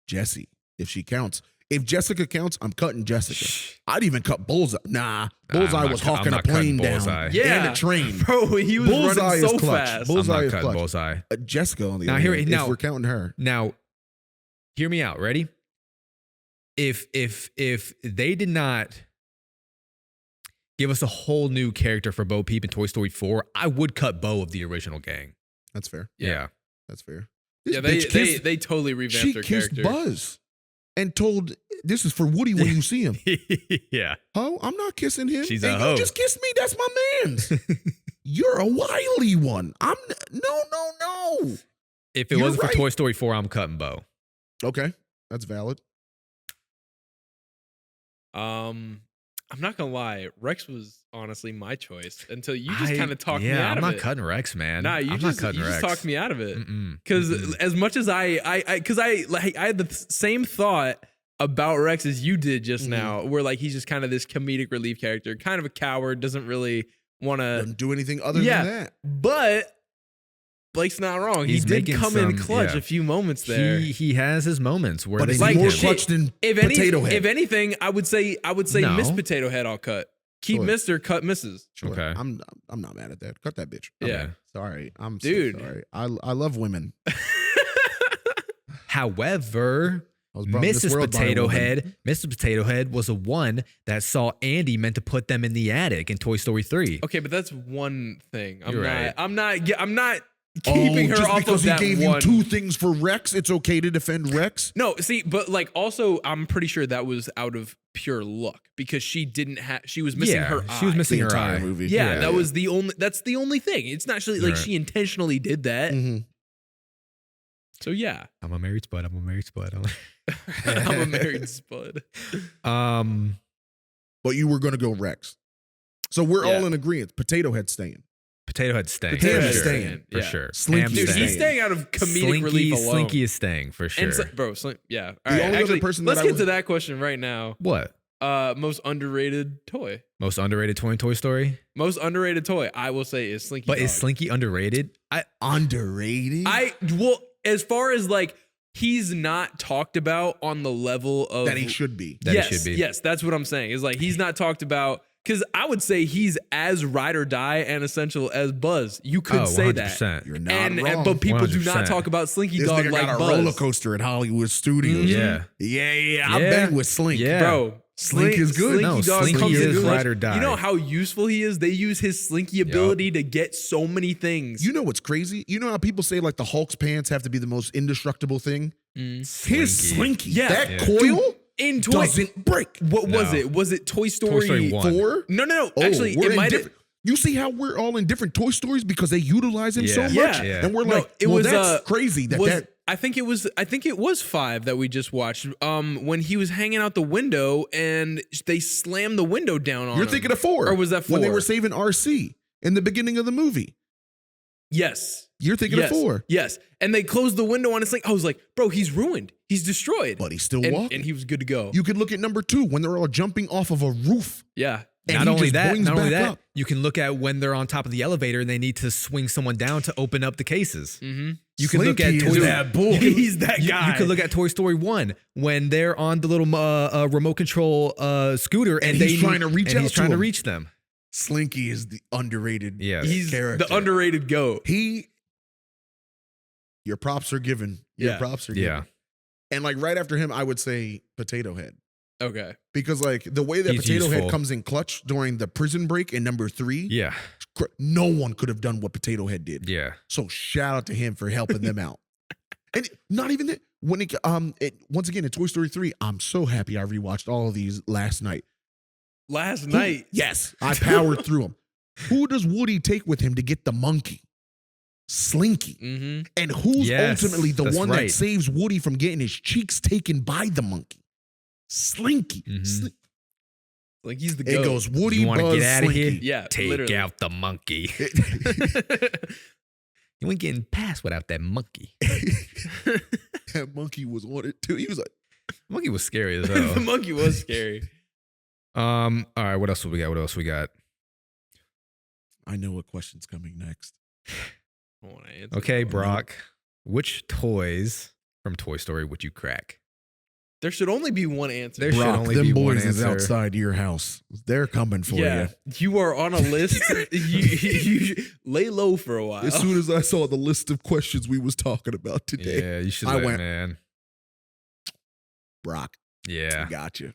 Jesse. If she counts. If Jessica counts, I'm cutting Jessica. I'd even cut Bullseye. Nah, Bullseye was hawking a plane down Yeah. and a train. Bro, he was Bullseye running is so clutch. fast. Bullseye I'm is not cutting clutch. Bullseye. Jessica on the Now, other here- hand, now- if we're counting her. Now, hear me out. Ready? If they did not give us a whole new character for Bo Peep in Toy Story 4, I would cut Bo of the original gang. That's fair. Yeah. That's fair. Yeah, This bitch kissed- they totally revamped she her kissed character. Buzz and told, this is for Woody when you see him. Yeah. Oh, I'm not kissing him. She's and a hoe. You just kissed me. That's my man's. You're a wily one. No. If it You're wasn't right. for Toy Story 4, I'm cutting Bo. Okay, that's valid. I'm not gonna lie, Rex was honestly my choice until you just kind of talked me Yeah, out I'm of not it. cutting Rex, man. Nah, I'm not cutting Rex. talked me out of it. Mm-mm. Because Mm-mm. as much as I had the same thought about Rex as you did just now, where like he's just kind of this comedic relief character, kind of a coward, doesn't really want to Doesn't do anything other yeah, than that. but Blake's not wrong. He's he did making come in some- clutch yeah. a few moments there. He has his moments where But they it's like need more him. shit. clutch than Potato Head. If anything, I would say No. Miss Potato Head I'll cut. Keep Sure. Mr. Cut Mrs. Sure. Okay. I'm not mad at that. Cut that bitch. Yeah. Okay. Sorry. I'm Dude. so sorry. I love women. However, I was brought in this Mrs. world by a Potato woman. Head, Mrs. Potato Head was the one that saw Andy meant to put them in the attic in Toy Story 3. Okay, but that's one thing. You're right. I'm not keeping her just off because of that he gave one. you two things for Rex, it's okay to defend Rex? No, see, but like also, I'm pretty sure that was out of pure luck because she didn't have. She was missing her eye. She was missing The her entire eye. movie. Yeah, that was the only. That's the only thing. It's not actually like Right. she intentionally did that. Mhm. So yeah, I'm a married spud. I'm a married spud. But you were going to go Rex. So we're Yeah. all in agreement. Potato Head staying. Potato Head staying. Potato for Head sure. staying. For Yeah. sure. Slinky Ham is Dude, staying. he's staying out of comedic relief alone. Slinky is staying for sure. And bro, yeah. All The right, only other actually, person that let's I get would- to that question right now. What? Most underrated toy. Most underrated toy in Toy Story? Most underrated toy, I will say, is Slinky. But is Dog. Slinky underrated? Underrated? Well, as far as like he's not talked about on the level of that he should be. That he yes, should be. yes, that's what I'm saying. Is like he's not talked about because I would say he's as ride or die and essential as Buzz. You could say that, 100%. You're not and wrong. but people do not 100%. talk about Slinky This Dog nigga like got a Buzz. roller coaster at Hollywood Studios. Yeah. Yeah. I Yeah. bang with Slink. Yeah. Bro, Slink is good. Slinky No, Dog Slinky comes in is clutch. ride or die. You know how useful he is? They use his Slinky ability to get so many things. You know what's crazy? You know how people say like the Hulk's pants have to be the most indestructible thing? Slinky. His Slinky. Yeah. That Yeah. coil in Toy doesn't break. What was No. it? Was it Toy Story, Story 1. 4? No. Oh, Actually, we're it in might have. different- You see how we're all in different Toy Stories because they utilize him so Yeah. much? Yeah. And we're No, like, it well, was, that's crazy that was, that I think it was 5 that we just watched. When he was hanging out the window and they slammed the window down on you're him. thinking of 4. Or was that 4? When they were saving RC in the beginning of the movie. Yes. You're thinking of 4. Yes. And they closed the window on his thing. I was like, bro, he's ruined. He's destroyed. But he's still and, walking. and he was good to go. You could look at number 2 when they're all jumping off of a roof. Yeah. And Not he only just that, boings back up. you can look at when they're on top of the elevator and they need to swing someone down to open up the cases. Mm-hmm. You can look at Slinky is Toy that boy. He's that guy. You can look at Toy Story 1 when they're on the little remote control scooter and he's trying to reach and out he's to trying to him. reach them. Slinky is the underrated Yes. He's character. the underrated goat. Your props are given. Your Yeah. props are given. Yeah. And like right after him, I would say Potato Head. Okay. Because like the way that He's Potato Head useful. comes in clutch during the prison break in number 3, Yeah. no one could have done what Potato Head did. Yeah. So shout out to him for helping them out. And not even that. When once again in Toy Story 3, I'm so happy I rewatched all of these last night. Last night. Yes, I powered through them. Who does Woody take with him to get the monkey? Slinky. Mm-hmm. And who's Yes, ultimately the that's one right. that saves Woody from getting his cheeks taken by the monkey? Slinky. Mhm. Like he's the It goat. goes Woody, You want to Buzz, get out of here? Slinky. Yeah. Take literally. out the monkey. You ain't getting past without that monkey. That monkey was on it too. He was like, Monkey was scary as The hell. monkey was scary. All right, what else we got? I know what question's coming next. I want to answer. Okay, that one. Brock. Which toys from Toy Story would you crack? There should only be one answer. There should Brock, only them be one boys is answer. outside your house. They're coming for you. You are on a list. you lay low for a while. As soon as I saw the list of questions we was talking about today, Yeah, you should I let went- man. Brock, Yeah. I got you.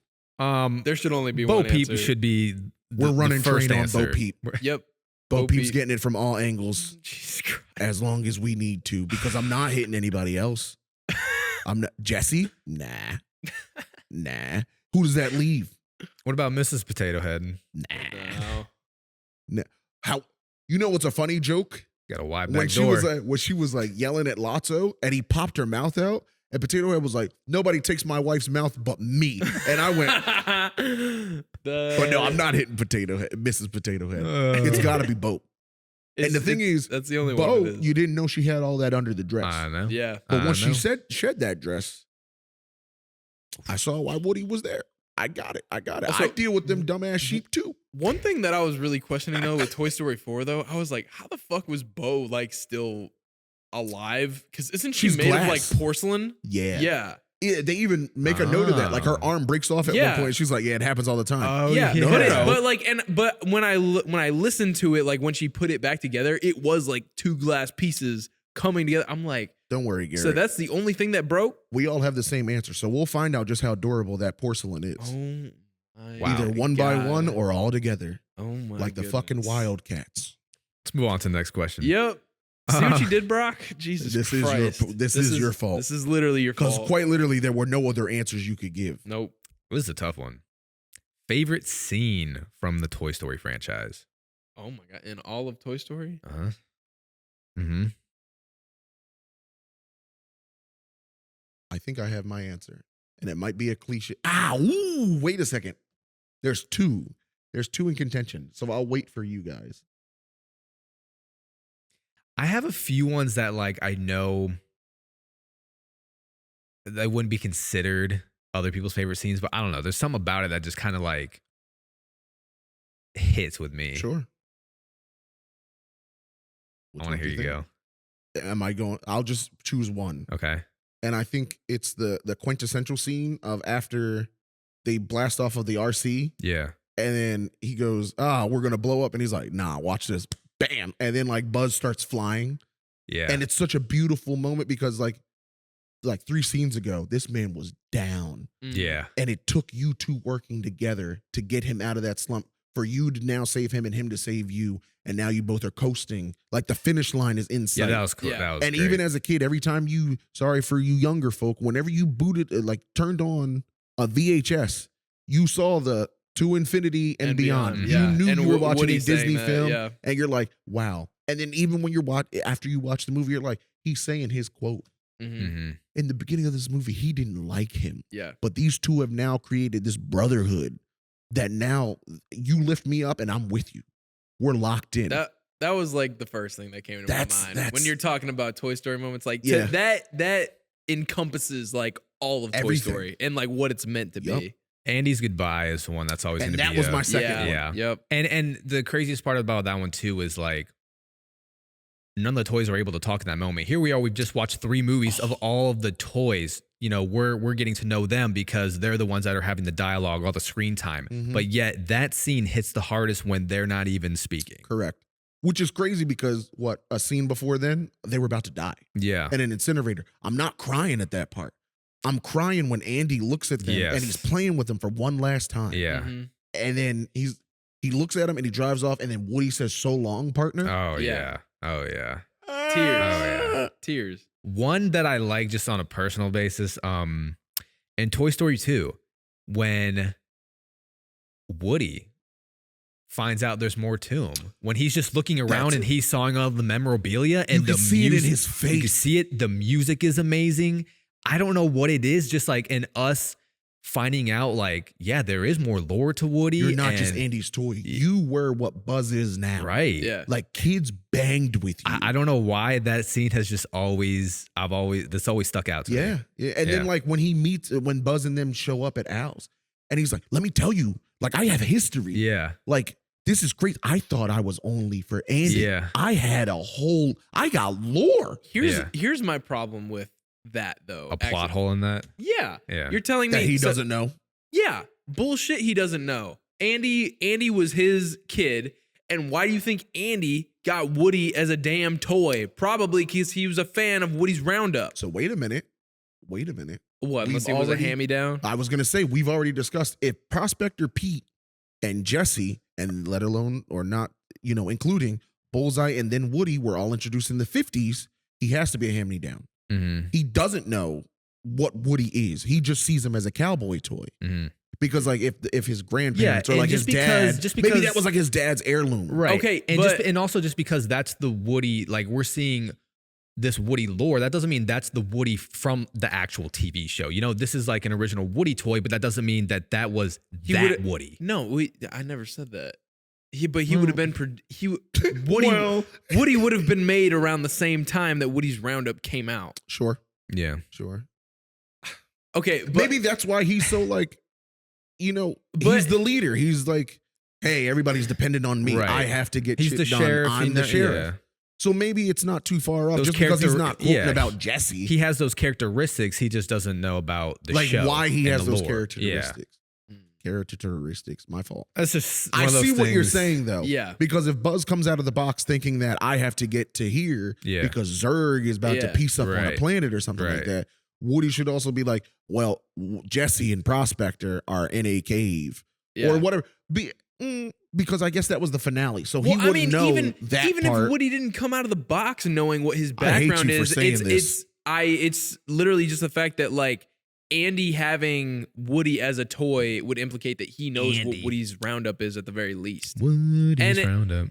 There should only be Bo one Peep answer. should be We're running the first train on answer. Bo Peep. Yep. Bo Bo Peep's Peep. getting it from all angles Jesus Christ. as long as we need to, because I'm not hitting anybody else. I'm not Jesse. Nah. Who does that leave? What about Mrs. Potato Head? No. How? You know what's a funny joke? Got a wide When back she door. was when she was like yelling at Lotso and he popped her mouth out, and Potato Head was like, "Nobody takes my wife's mouth but me." And I went, but no, I'm not hitting Potato Head, Mrs. Potato Head. It's got to be Bo. And the thing is, that's the only Bo, one. It is. you didn't know she had all that under the dress. I know. Yeah. But I when she know. shed that dress, I saw why Woody was there. I got it. Also- I deal with them dumbass sheep too. One thing that I was really questioning though with Toy Story 4 though, I was like, how the fuck was Bo like still alive? Because isn't she She's made glass. of like porcelain? Yeah. Yeah. Yeah, they even make a note of that. Like her Ah. arm breaks off at Yeah. one point. She's like, "Yeah, it happens all the time." Oh, yeah, no, but, no. but like, but when I listened to it, like when she put it back together, it was like two glass pieces coming together. I'm like, Don't worry, Gary. so that's the only thing that broke. we all have the same answer, so we'll find out just how adorable that porcelain is. Oh, my Wow. Either one by God. one or all together, Oh my, like the fucking goodness. Wildcats. Let's move on to the next question. Yep. See what you did, Brock? Jesus This is your- Christ. this is your fault. This is literally your Because fault. quite literally, there were no other answers you could give. Nope. This is a tough one. Favorite scene from the Toy Story franchise? Oh my God. In all of Toy Story? Uh-huh. Mm-hmm. I think I have my answer, and it might be a cliche. Ooh, wait a second. There's two. There's two in contention, so I'll wait for you guys. I have a few ones that like I know that wouldn't be considered other people's favorite scenes, but I don't know. There's something about it that just kind of like hits with me. Sure. I want to hear you go. Am I going? I'll just choose one. Okay. And I think it's the quintessential scene of after they blast off of the RC, Yeah. and then he goes, we're gonna blow up, and he's like, nah, watch this. Bam. And then like Buzz starts flying. Yeah. And it's such a beautiful moment because like 3 scenes ago, this man was down. yeah. And it took you two working together to get him out of that slump, for you to now save him and him to save you. And now you both are coasting. Like the finish line is in sight. Yeah, that was cool. Yeah. That was And great. even as a kid, every time sorry for you younger folk, whenever you booted, turned on a VHS, you saw the To Infinity and Beyond. Beyond, You yeah. knew And you were watching a Woody saying Disney that, film, yeah. and you're like, wow. And then even when after you watch the movie, you're like, he's saying his quote. Mhm. Mm-hmm. In the beginning of this movie, he didn't like him. Yeah. But these two have now created this brotherhood that now you lift me up and I'm with you. We're locked in. That was like the first thing that came into my mind when that's- you're talking about Toy Story moments. Like Yeah. that encompasses like all of Toy Everything. Story and like what it's meant to Yup. be. Andy's Goodbye is the one that's always going And to be. that was my second yeah. one. Yeah. Yep. And the craziest part about that one too is like none of the toys are able to talk in that moment. Here we are, we've just watched 3 movies of all of the toys. You know, we're getting to know them because they're the ones that are having the dialogue, all the screen time. Mhm. But yet that scene hits the hardest when they're not even speaking. Correct. Which is crazy because a scene before then, they were about to die Yeah. in an incinerator. I'm not crying at that part. I'm crying when Andy looks at them Yes. and he's playing with them for one last time. Yeah. Mhm. And then he looks at him and he drives off, and then Woody says, "So long, partner." Oh Yeah. yeah. Oh yeah. Tears. Oh, yeah. Tears. One that I like just on a personal basis, in Toy Story 2, when Woody finds out there's more to him, when he's just looking around That's and it. he's sawing all the memorabilia and You the can see it in music- his You can face. see it. The music is amazing. I don't know what it is, just like in us finding out, like, yeah, there is more lore to Woody. You're not just and- Andy's toy. You were what Buzz is now. right. Yeah. Like kids banged with you. I don't know why that scene has just that's always stuck out to me. Yeah. And then Yeah. like when Buzz and them show up at Al's, And he's like, let me tell you, like, I have a history. Yeah. Like, this is crazy. I thought I was only for Andy. Yeah. I got lore. Here's my problem with that though. A plot hole in that. Yeah. Yeah. You're telling me That he doesn't know. Yeah. Bullshit he doesn't know. Andy was his kid. And why do you think Andy got Woody as a damn toy? Probably because he was a fan of Woody's Roundup. So wait a minute. What? Unless it was a hand-me-down? I was going to say, we've already discussed if Prospector Pete and Jesse, and let alone or not, including Bullseye and then Woody were all introduced in the 50s, he has to be a hand-me-down. Mm-hmm. He doesn't know what Woody is. He just sees him as a cowboy toy. Mm-hmm. Because like if his grandparents or like his dad, maybe that was like his dad's heirloom. Right. Okay. And also just because that's the Woody, like we're seeing this Woody lore, that doesn't mean that's the Woody from the actual TV show. This is like an original Woody toy, but that doesn't mean that was Woody. No, I never said that. He would have been Woody would have been made around the same time that Woody's Roundup came out. Sure. Yeah. Sure. Okay, but maybe that's why he's so like, he's the leader. He's like, hey, everybody's dependent on me. Right. I have to get he's shit the done. sheriff. I'm the sheriff. Yeah. So maybe it's not too far off Those just because he's not quoting about Jesse. He has those characteristics. He just doesn't know about the show. Like why he has those lore. characteristics. Yeah. Characteristics. My fault. That's just I see what you're saying though. Yeah. Because if Buzz comes out of the box thinking that I have to get to here because Zurg is about to piece up on a planet or something like that, Woody should also be like, well, Jesse and Prospector are in a cave or whatever. Because I guess that was the finale, so he wouldn't know that even part. If Woody didn't come out of the box knowing what his background is, it's literally just the fact that like Andy having Woody as a toy would implicate that he knows what Woody's Roundup is at the very least. Woody's Roundup.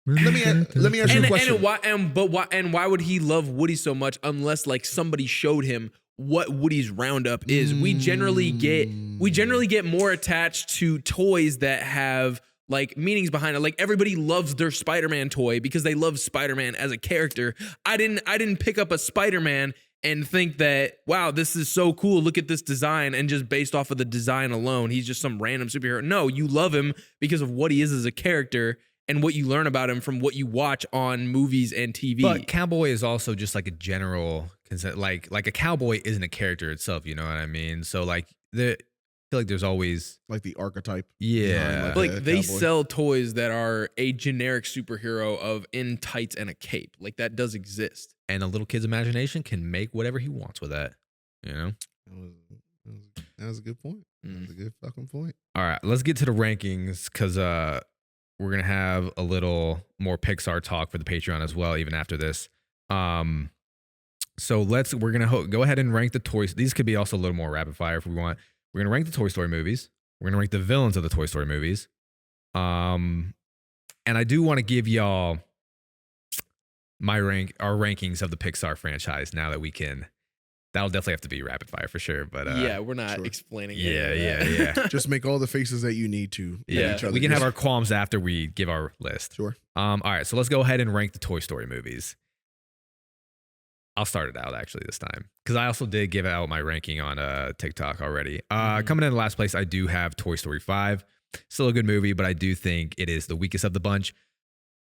Let me ask you a question. Why would he love Woody so much unless like somebody showed him what Woody's Roundup is? We generally get more attached to toys that have like meanings behind it. Like everybody loves their Spider-Man toy because they love Spider-Man as a character. I didn't pick up a Spider-Man and think that, wow, this is so cool. Look at this design. And just based off of the design alone, he's just some random superhero. No, you love him because of what he is as a character and what you learn about him from what you watch on movies and TV. But cowboy is also just like a general concept. Like a cowboy isn't a character itself. You know what I mean? So like I feel like there's always like the archetype. Yeah. Like they sell toys that are a generic superhero of in tights and a cape. Like that does exist. And a little kid's imagination can make whatever he wants with that. That was a good point. That's a good fucking point. All right, let's get to the rankings because we're gonna have a little more Pixar talk for the Patreon as well, even after this. So we're gonna go ahead and rank the toys. These could be also a little more rapid fire if we want. We're gonna rank the Toy Story movies. We're gonna rank the villains of the Toy Story movies. And I do want to give y'all our rankings of the Pixar franchise now that we can. That'll definitely have to be rapid fire for sure. But we're not explaining. Yeah. Just make all the faces that you need to. Yeah, we can have our qualms after we give our list. Sure. All right, so let's go ahead and rank the Toy Story movies. I'll start it out actually this time because I also did give out my ranking on TikTok already. Coming in the last place, I do have Toy Story 5. Still a good movie, but I do think it is the weakest of the bunch.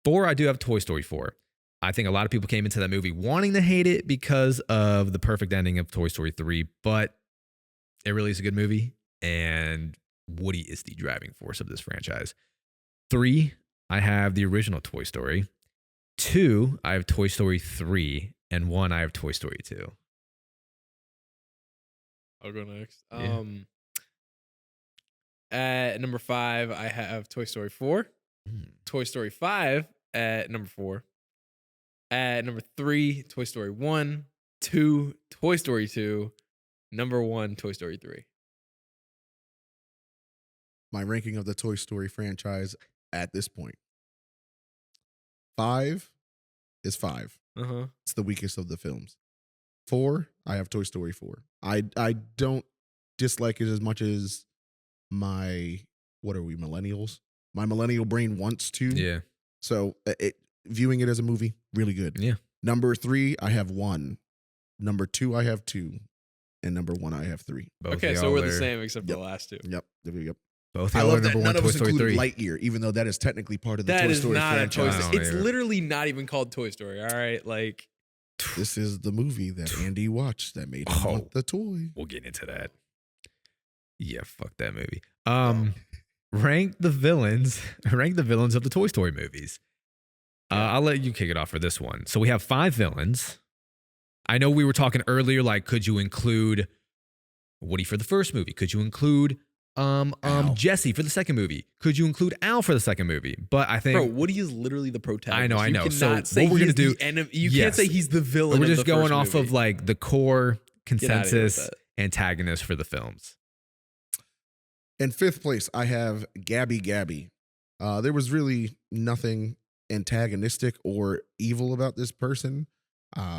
4, I do have Toy Story 4. I think a lot of people came into that movie wanting to hate it because of the perfect ending of Toy Story 3, but it really is a good movie, and Woody is the driving force of this franchise. 3, I have the original Toy Story. 2, I have Toy Story 3. And 1, I have Toy Story 2. I'll go next. Yeah. At number 5, I have Toy Story 4. Toy Story 5 at number 4. At number 3, Toy Story 1. 2, Toy Story 2. Number 1, Toy Story 3. My ranking of the Toy Story franchise at this point. 5 is 5. It's the weakest of the films. 4, I have Toy Story 4. I don't dislike it as much as what are we, millennials? My millennial brain wants to. Yeah. So viewing it as a movie, really good. Yeah. Number 3, I have 1. Number 2, I have 2. and number 1 I have 3. Both Okay, of so y'all we're the are- same except for Yep. the last two. Yep. There we go. Both I y'all are love that number none 1 of Toy us Story included 3. Lightyear, even though that is technically part of the That Toy is Story not franchise. a Toy I Story. don't It's either. literally not even called Toy Story. All right, like This is the movie that Andy watched that made him want the toy. We'll get into that. Yeah, fuck that movie. Rank the villains. Rank the villains of the Toy Story movies. I'll let you kick it off for this one. So we have 5 villains. I know we were talking earlier, like, could you include Woody for the first movie? Could you include Jesse for the second movie? Could you include Al for the second movie? But I think, bro, Woody is literally the protagonist. I know. You So cannot say what we're gonna he's do- the enemy. You Yes. can't say he's the villain. we're of just the going first off movie. of like the core Get outta here with consensus that. antagonists for the films. In 5th place, I have Gabby Gabby. There was really nothing antagonistic or evil about this person.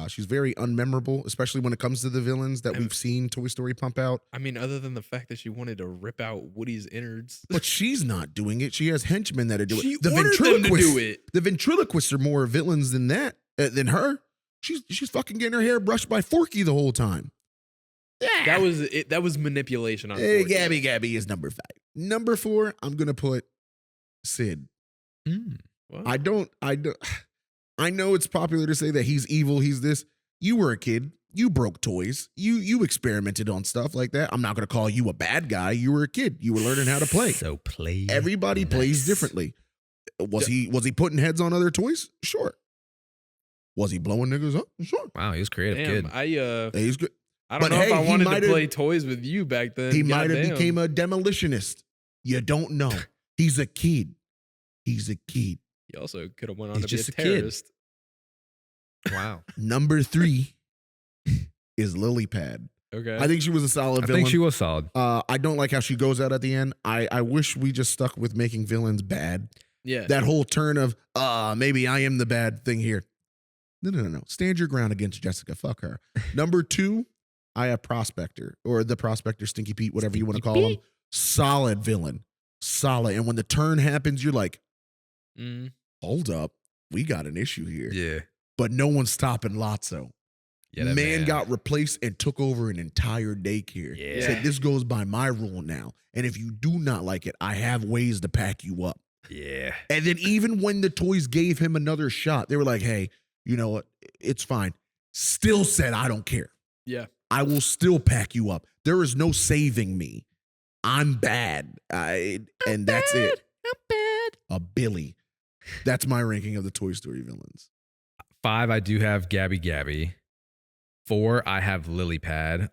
She's very unmemorable, especially when it comes to the villains that we've seen Toy Story pump out. I mean, other than the fact that she wanted to rip out Woody's innards. But she's not doing it. She has henchmen that are doing She it. The ordered them to ventriloquists, do it. the ventriloquists are more villains than that, than her. She's fucking getting her hair brushed by Forky the whole time. That was it. That was manipulation on Hey, Forky. Gabby Gabby is number 5. Number 4, I'm gonna put Sid. What? I don't. I know it's popular to say that he's evil. He's this. You were a kid. You broke toys. You experimented on stuff like that. I'm not gonna call you a bad guy. You were a kid. You were learning how to play. So play. Everybody plays nice. differently. Was he putting heads on other toys? Sure. Was he blowing niggas up? Sure. Wow, he was creative Damn, kid. He's good. I don't But know hey, if I he wanted to might've- play toys with you back then. He might have Goddamn. became a demolitionist. You don't know. He's a kid. He's a kid. He also could have went on He's to be just a a kid. terrorist. Wow. Number 3 is Lily Pad. Okay. I think she was a solid I villain. think she was solid. I don't like how she goes out at the end. I wish we just stuck with making villains bad. yeah. That whole turn of maybe I am the bad thing here. No. Stand your ground against Jessica. Fuck her. Number 2, I have Prospector, or the Prospector, Stinky Pete, whatever you want to call him. Solid villain. Solid. And when the turn happens, you're like, hold up. We got an issue here. Yeah. But no one's stopping Lotso. Yeah. That man got replaced and took over an entire daycare. Yeah. Said this goes by my rule now. And if you do not like it, I have ways to pack you up. Yeah. And then even when the toys gave him another shot, they were like, hey, you know what? It's fine. Still said, I don't care. Yeah. I will still pack you up. There is no saving me. I'm bad. And that's it. I'm bad. A Billy. That's my ranking of the Toy Story villains. 5, I do have Gabby Gabby. 4, I have Lily Pad.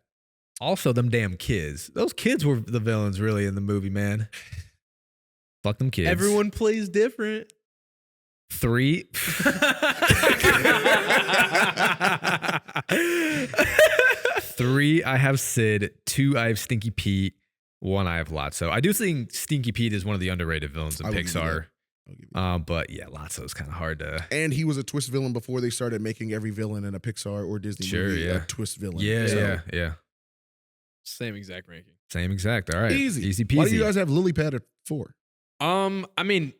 Also, them damn kids. Those kids were the villains, really, in the movie, man. Fuck them kids. Everyone plays different. 3. 3, I have Sid. 2, I have Stinky Pete. 1, I have Lotso. I do think Stinky Pete is one of the underrated villains in I will give you Pixar. that. I'll give you that. But yeah, Lotso's kind of hard to. And he was a twist villain before they started making every villain in a Pixar or Disney Sure, movie yeah. a twist villain. Yeah, So, yeah. Same exact ranking. Same exact. All right. Easy peasy. Why do you guys have Lily Pad at 4? I mean,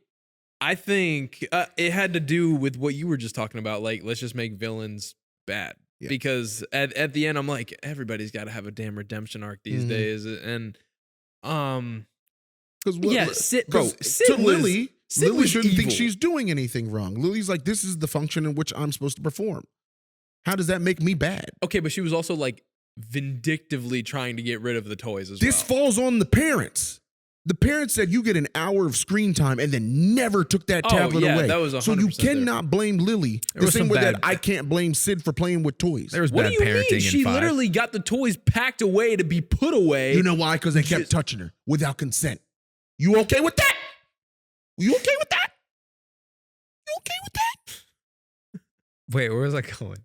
I think it had to do with what you were just talking about. Like, let's just make villains bad. Yeah. Because at the end, I'm like, everybody's got to have a damn redemption arc these Mhm. days. And Because yeah, Sid, bro, to Sid was- Lily, Sid Lily was shouldn't think evil. she's doing anything wrong. Lily's like, this is the function in which I'm supposed to perform. How does that make me bad? Okay, but she was also like vindictively trying to get rid of the toys as This well. falls on the parents. The parents said you get an hour of screen time and then never took that Oh, tablet yeah, away. that was so you 100% there. cannot blame Lily There the was same some way that bad- I can't blame Sid for playing with toys. There was What bad do you parenting mean? in She 5. literally got the toys packed away to be put away. You know why? Because they kept Just- touching her without consent. You okay with that? You okay with that? You okay with that? Wait, where was I going?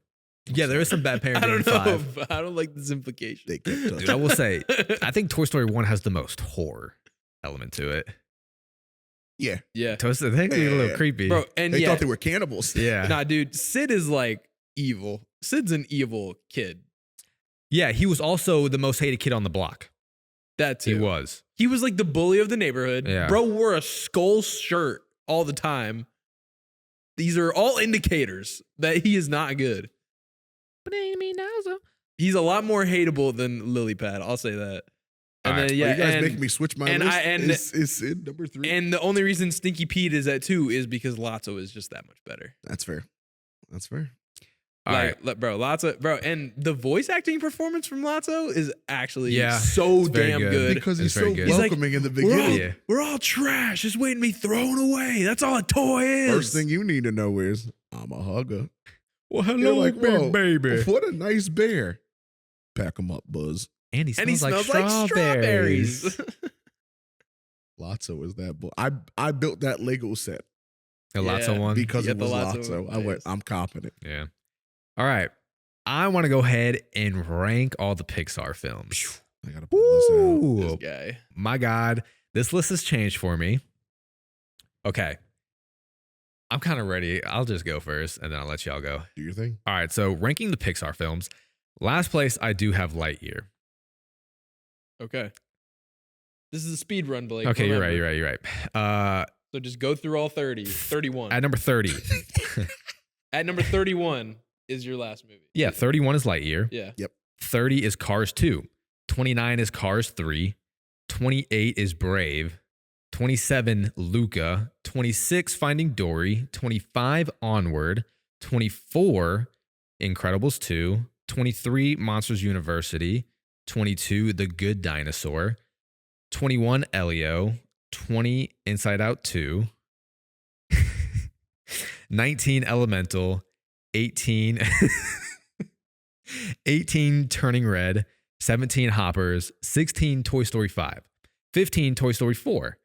Yeah, there is some bad parenting I don't in know. 5. But I don't like this implication. They kept touching Dude, I will say, I think Toy Story 1 has the most horror element to it. Yeah. yeah, Toy Story, they can be a little Yeah. creepy. bro. And They yeah, thought they were cannibals. Yeah. nah, dude. Sid is like evil. Sid's an evil kid. Yeah, he was also the most hated kid on the block. That too. He was. He was like the bully of the neighborhood. Yeah. Bro wore a skull shirt all the time. These are all indicators that he is not good. He's a lot more hateable than Lily Pad. I'll say that. And All then right. You guys and, make me switch my and list. I- Is in number 3. and the only reason Stinky Pete is at 2 is because Lotso is just that much better. That's fair. That's fair. All right. Bro, Lotso, and the voice acting performance from Lotso is actually Yeah, so it's very damn good. good. Because It's he's very so good. He's like, welcoming in the We're all, beginning. Yeah. we're all trash. Just waiting to be thrown away. That's all a toy is. First thing you need to know is I'm a hugger. Well, You're hello, like, whoa, baby. what a nice bear. Pack him up, Buzz. And he and he smells, smells like strawberries. strawberries. Lotso is that boy. I built that Lego set The Yeah. Lotso one. because You it got was the Lotso. Lotso I went, taste. I'm confident. Yeah. All right. I want to go ahead and rank all the Pixar films. I gotta pull this out. Ooh, This guy. my God. This list has changed for me. Okay. I'm kind of ready. I'll just go first and then I'll let y'all go. Do your thing. All right. So, ranking the Pixar films, last place, I do have Lightyear. Okay. This is a speed run, Blake. Okay. Remember. You're right. So just go through all 30. 31. At number 30. At number 31 is your last movie. Yeah. 31 is Lightyear. Yeah. 30 is Cars 2. 29 is Cars 3. 28 is Brave. 27, Luca. 26, Finding Dory. 25, Onward. 24, Incredibles 2. 23, Monsters University. 22, The Good Dinosaur. 21, Elio. 20, Inside Out 2. 19, Elemental. 18, 18, Turning Red. 17, Hoppers. 16, Toy Story 5. 15, Toy Story 4.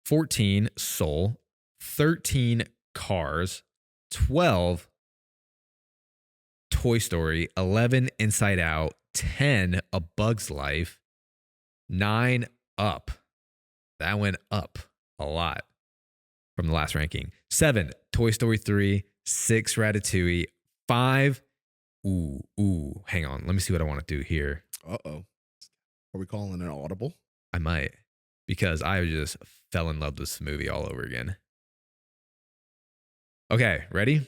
14, Soul. 13, Cars. 12, Toy Story. 11, Inside Out. 10, A Bug's Life. 9, Up. That went up a lot from the last ranking. 7, Toy Story 3. 6, Ratatouille. 5, hang on. Let me see what I want to do here. Uh-oh. Are we calling an audible? I might, because I just fell in love with this movie all over again. Okay, ready?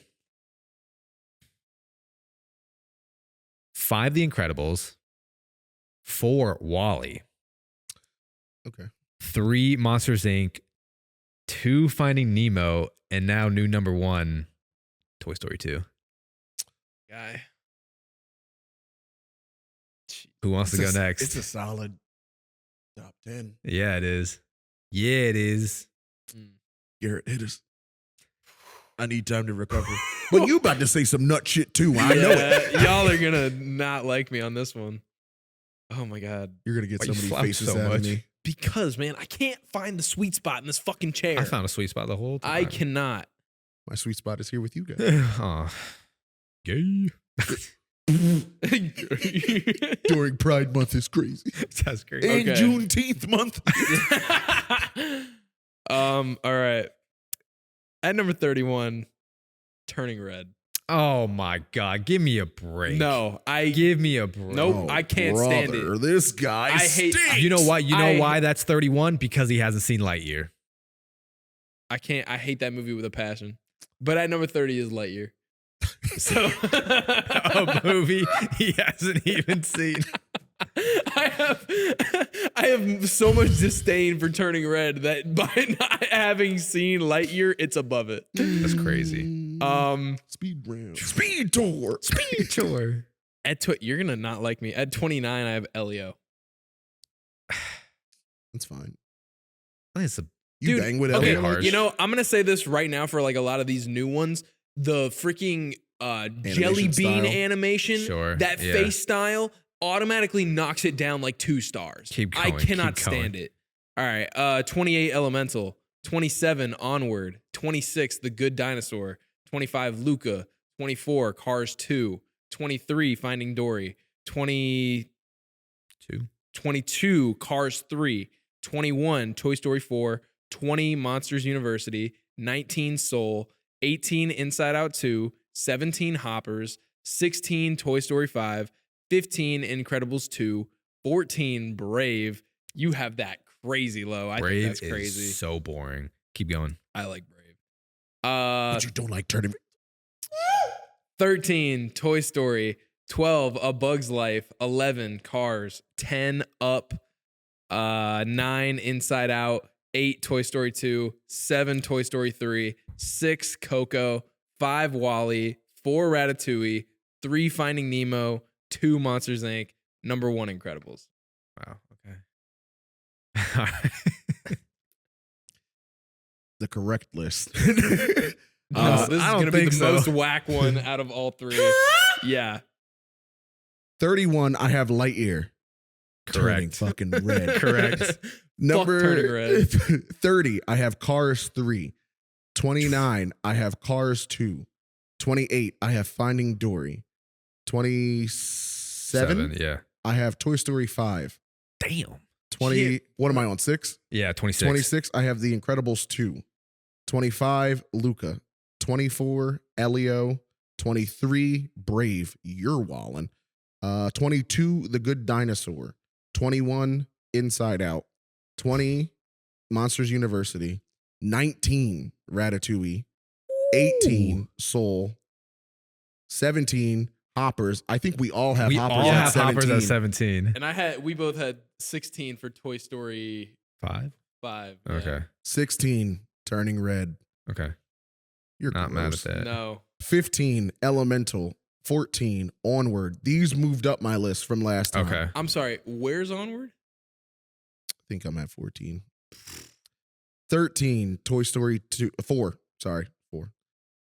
5, The Incredibles. 4, Wall-E. Okay. 3, Monsters, Inc. 2, Finding Nemo. And now new number 1, Toy Story 2. Guy. Who wants to go next? It's a solid top 10. Yeah, it is. Yeah, it is. Garrett, hit us. I need time to recover. But you about to say some nut shit too. I know it. Y'all are gonna not like me on this one. Oh my God. You're going to get Why so you many flop faces so out much? of me. Because, man, I can't find the sweet spot in this fucking chair. I found a sweet spot the whole time. I cannot. My sweet spot is here with you guys. Aw. Gay. During Pride Month is crazy. That's great. And Okay. Juneteenth month. All right. At number 31, Turning Red. Oh my God. Give me a break. No, Give me a break. Nope. I can't stand it. brother, This guy I hate- stinks. You know why? You know I- why that's 31? Because he hasn't seen Lightyear. I can't. I hate that movie with a passion. But at number 30 is Lightyear. So A movie he hasn't even seen. I have so much disdain for Turning Red that by not having seen Lightyear, it's above it. That's crazy. Speed round. Speed tour. Speed tour. You're gonna not like me. At 29, I have Elio. That's fine. It's a You Dude, bang with Okay, Elliot. harsh. you know, I'm gonna say this right now for like a lot of these new ones. The freaking jelly bean style. animation, Sure, that yeah. face style automatically knocks it down like 2 stars. Keep I going, cannot keep going. stand it. All right, 28 Elemental, 27 Onward, 26 The Good Dinosaur, 25 Luca, 24 Cars 2, 23 Finding Dory, 22 Cars 3, 21 Toy Story 4, 20 Monsters University, 19 Soul, 18 Inside Out 2, 17 Hoppers, 16 Toy Story 5, 15 Incredibles 2, 14 Brave. You have that crazy low. I Brave think that's crazy. is so boring. Keep going. I like Brave. But you don't like turning. 13 Toy Story, 12, A Bug's Life. 11, Cars. 10, Up. 9, Inside Out. 8, Toy Story 2. 7, Toy Story 3. 6, Coco. 5, Wall-E. 4, Ratatouille. 3, Finding Nemo. 2, Monsters, Inc. Number 1, Incredibles. Wow. Okay. The correct list. No, this is I going to don't be the think so. most whack one out of all 3. Yeah. 31, I have Lightyear. Turning Correct. fucking red. Correct. Number turning red. 30, I have Cars 3. 29, I have Cars 2. 28, I have Finding Dory. 27, Yeah. I have Toy Story 5. Damn. 20, Shit. what am I on, 6? Yeah. 26. 26, I have The Incredibles 2. 25, Luca. 24, Elio. 23, Brave. You're wallin'. 22, The Good Dinosaur. 21, Inside Out. 20, Monsters University. 19, Ratatouille. 18, Soul. 17, Hoppers. I think we all have We Hoppers all at have 17. Hoppers at 17. And we both had 16 for Toy Story 5. 5. Yeah. Okay. 16, Turning Red. Okay. You're Not mad at gross. that. No. 15, Elemental. 14, Onward. These moved up my list from last time. Okay. I'm sorry. Where's Onward? I think I'm at 14. 13, Toy Story 2, 4. Sorry, 4.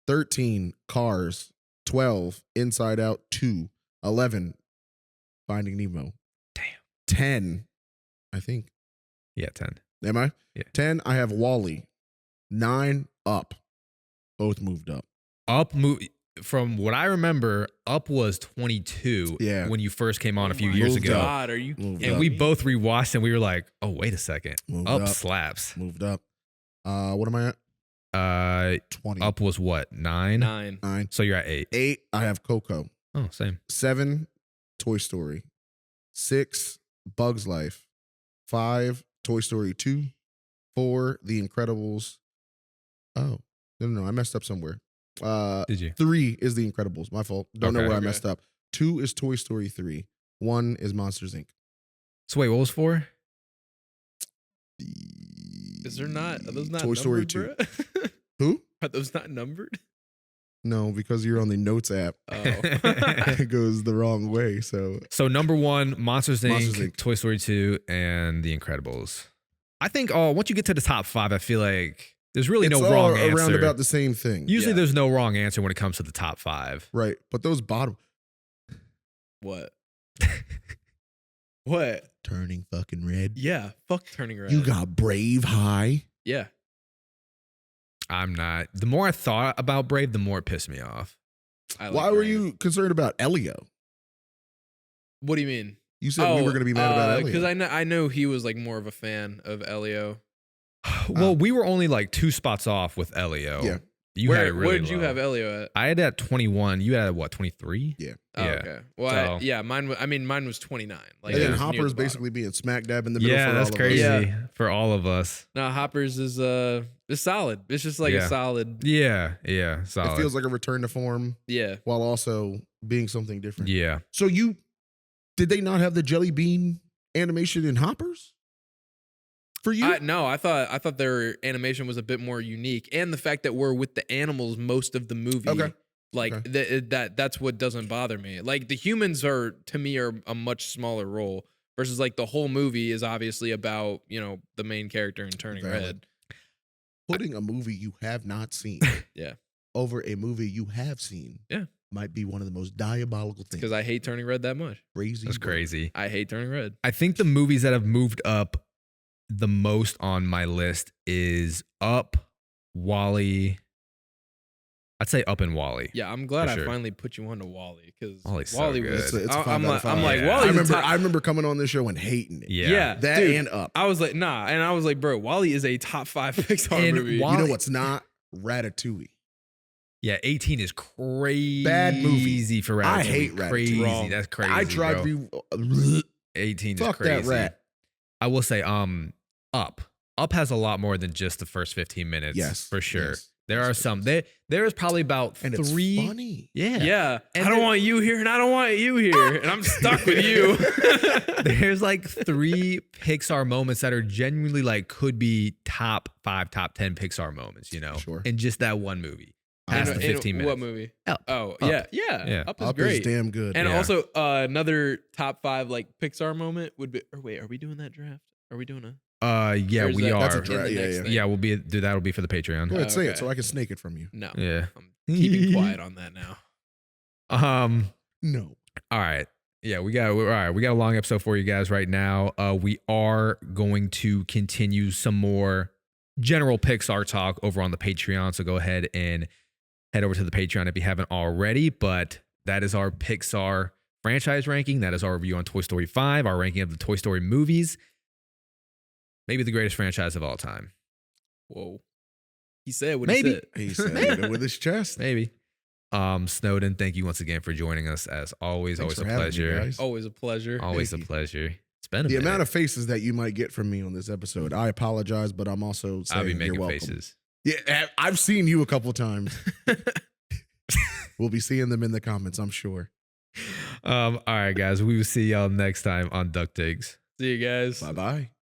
13, Cars. 12, Inside Out 2. 11, Finding Nemo. Damn. 10, I think. Yeah. 10. Am I? Yeah. 10, I have Wall-E. 9, Up. Both moved up. Up from what I remember, Up was 22 Yeah. when you first came on a few my years Moved ago. up. God, are you Moved And up. we both rewatched and we were like, oh, wait a second. Moved Up up. slaps. Moved up. What am I at? 20. Up was what? 9? 9. 9. So you're at 8. 8, I have Coco. Oh, same. 7, Toy Story. 6, Bug's Life. 5, Toy Story 2. 4, The Incredibles. Oh, no, I messed up somewhere. Did you? 3 is The Incredibles. My fault. Don't know Okay. where I Okay. messed up. 2 is Toy Story 3. 1 is Monsters, Inc. So wait, what was 4? Is there not? Are those not Toy Story numbered, 2. bruh? Who? Are those not numbered? No, because you're on the Notes app. Oh. It goes the wrong way. So So number 1, Monsters Inc., Monsters, Inc. Toy Story 2, and The Incredibles. I think once you get to the top 5, I feel like there's really it's no all wrong answer. around about the same thing. Usually Yeah. there's no wrong answer when it comes to the top 5. Right. But those bottom What? What? turning fucking red. Yeah. Fuck Turning Red. You got Brave high. Yeah. I'm not. The more I thought about Brave, the more it pissed me off. I like Why were Brave. you concerned about Elio? What do you mean? You said we were going to be mad about Elio. Because I know he was like more of a fan of Elio. Well, we were only like 2 spots off with Elio. Yeah. You had it Where really did you low. have Elio at? I had it at 21. You had it at what, 23? Yeah. Oh, Yeah. okay. Well, So- mine was 29. Like And it then was near Hopper's the bottom. basically being smack dab in the middle Yeah, for that's all crazy of us. Yeah. for all of us. No, Hoppers is solid. It's just like Yeah. a solid. Yeah, It solid. feels like a return to form Yeah. while also being something different. Yeah. So did they not have the jelly bean animation in Hoppers? For you? No, I thought their animation was a bit more unique, and the fact that we're with the animals most of the movie. Okay. Like that's what doesn't bother me. Like the humans are to me are a much smaller role versus like the whole movie is obviously about the main character and Turning Valid. Red. Putting a movie you have not seen Yeah. over a movie you have seen Yeah. might be one of the most diabolical things. Because I hate Turning Red that much. Crazy. That's work. crazy. I hate Turning Red. I think the movies that have moved up the most on my list is Up, Wall-E. I'd say Up and Wall-E. Yeah, I'm glad For I sure. finally put you onto Wall-E because Wall-E's so Wall-E good. was. It's a 5 I'm out like, of 5. I'm like, Yeah. Wall-E's I remember coming on this show and hating it. Yeah. That dude, and Up. I was like, nah, and I was like, bro, Wall-E is a top 5 Pixar And movie. Wall-E- You know what's not? Ratatouille. Yeah, 18 is crazy. Bad movie. For Ratatouille. I hate Ratatouille. Crazy. Wrong. That's crazy. I tried bro. to 18 Fuck is that crazy. rat. I will say, Up. Up has a lot more than just the first 15 minutes. Yes. For sure. Yes. There are some. There is probably about And three. it's funny. Yeah. Yeah. And I don't there- want you here and I don't want you here. And I'm stuck with you. There's like 3 Pixar moments that are genuinely like could be top 5, top 10 Pixar moments, you know, Sure. in just that one movie. Past In- the in 15 minutes. What movie? Up. Oh, Up. yeah. Yeah. Up is Up great. is damn good. And Yeah. also another top 5 like Pixar moment would be. Or wait, are we doing that draft? Are we doing a? Yeah, Or is we that- That's a are. draft. in the Yeah, next yeah. thing? Yeah, we'll be. Dude, that'll be for the Patreon. Go ahead, say it Okay. so I can snake it from you. No. Yeah. I'm keeping quiet on that now. No. All right. Yeah, all right. We got a long episode for you guys right now. We are going to continue some more general Pixar talk over on the Patreon. So go ahead and head over to the Patreon if you haven't already. But that is our Pixar franchise ranking. That is our review on Toy Story 5, our ranking of the Toy Story movies. Maybe the greatest franchise of all time. Whoa. He said what Maybe. he said. He said it with his chest. Maybe. Snowden, thank you once again for joining us. As always, Thanks always a for having me, pleasure. guys. Always a pleasure. Always a Thank you. pleasure. It's been a The minute. amount of faces that you might get from me on this episode, I apologize, but I'm also saying I'll be you're making welcome. faces. Yeah, I've seen you a couple times. We'll be seeing them in the comments, I'm sure. All right, guys. We will see y'all next time on DuckTakes. See you guys. Bye bye.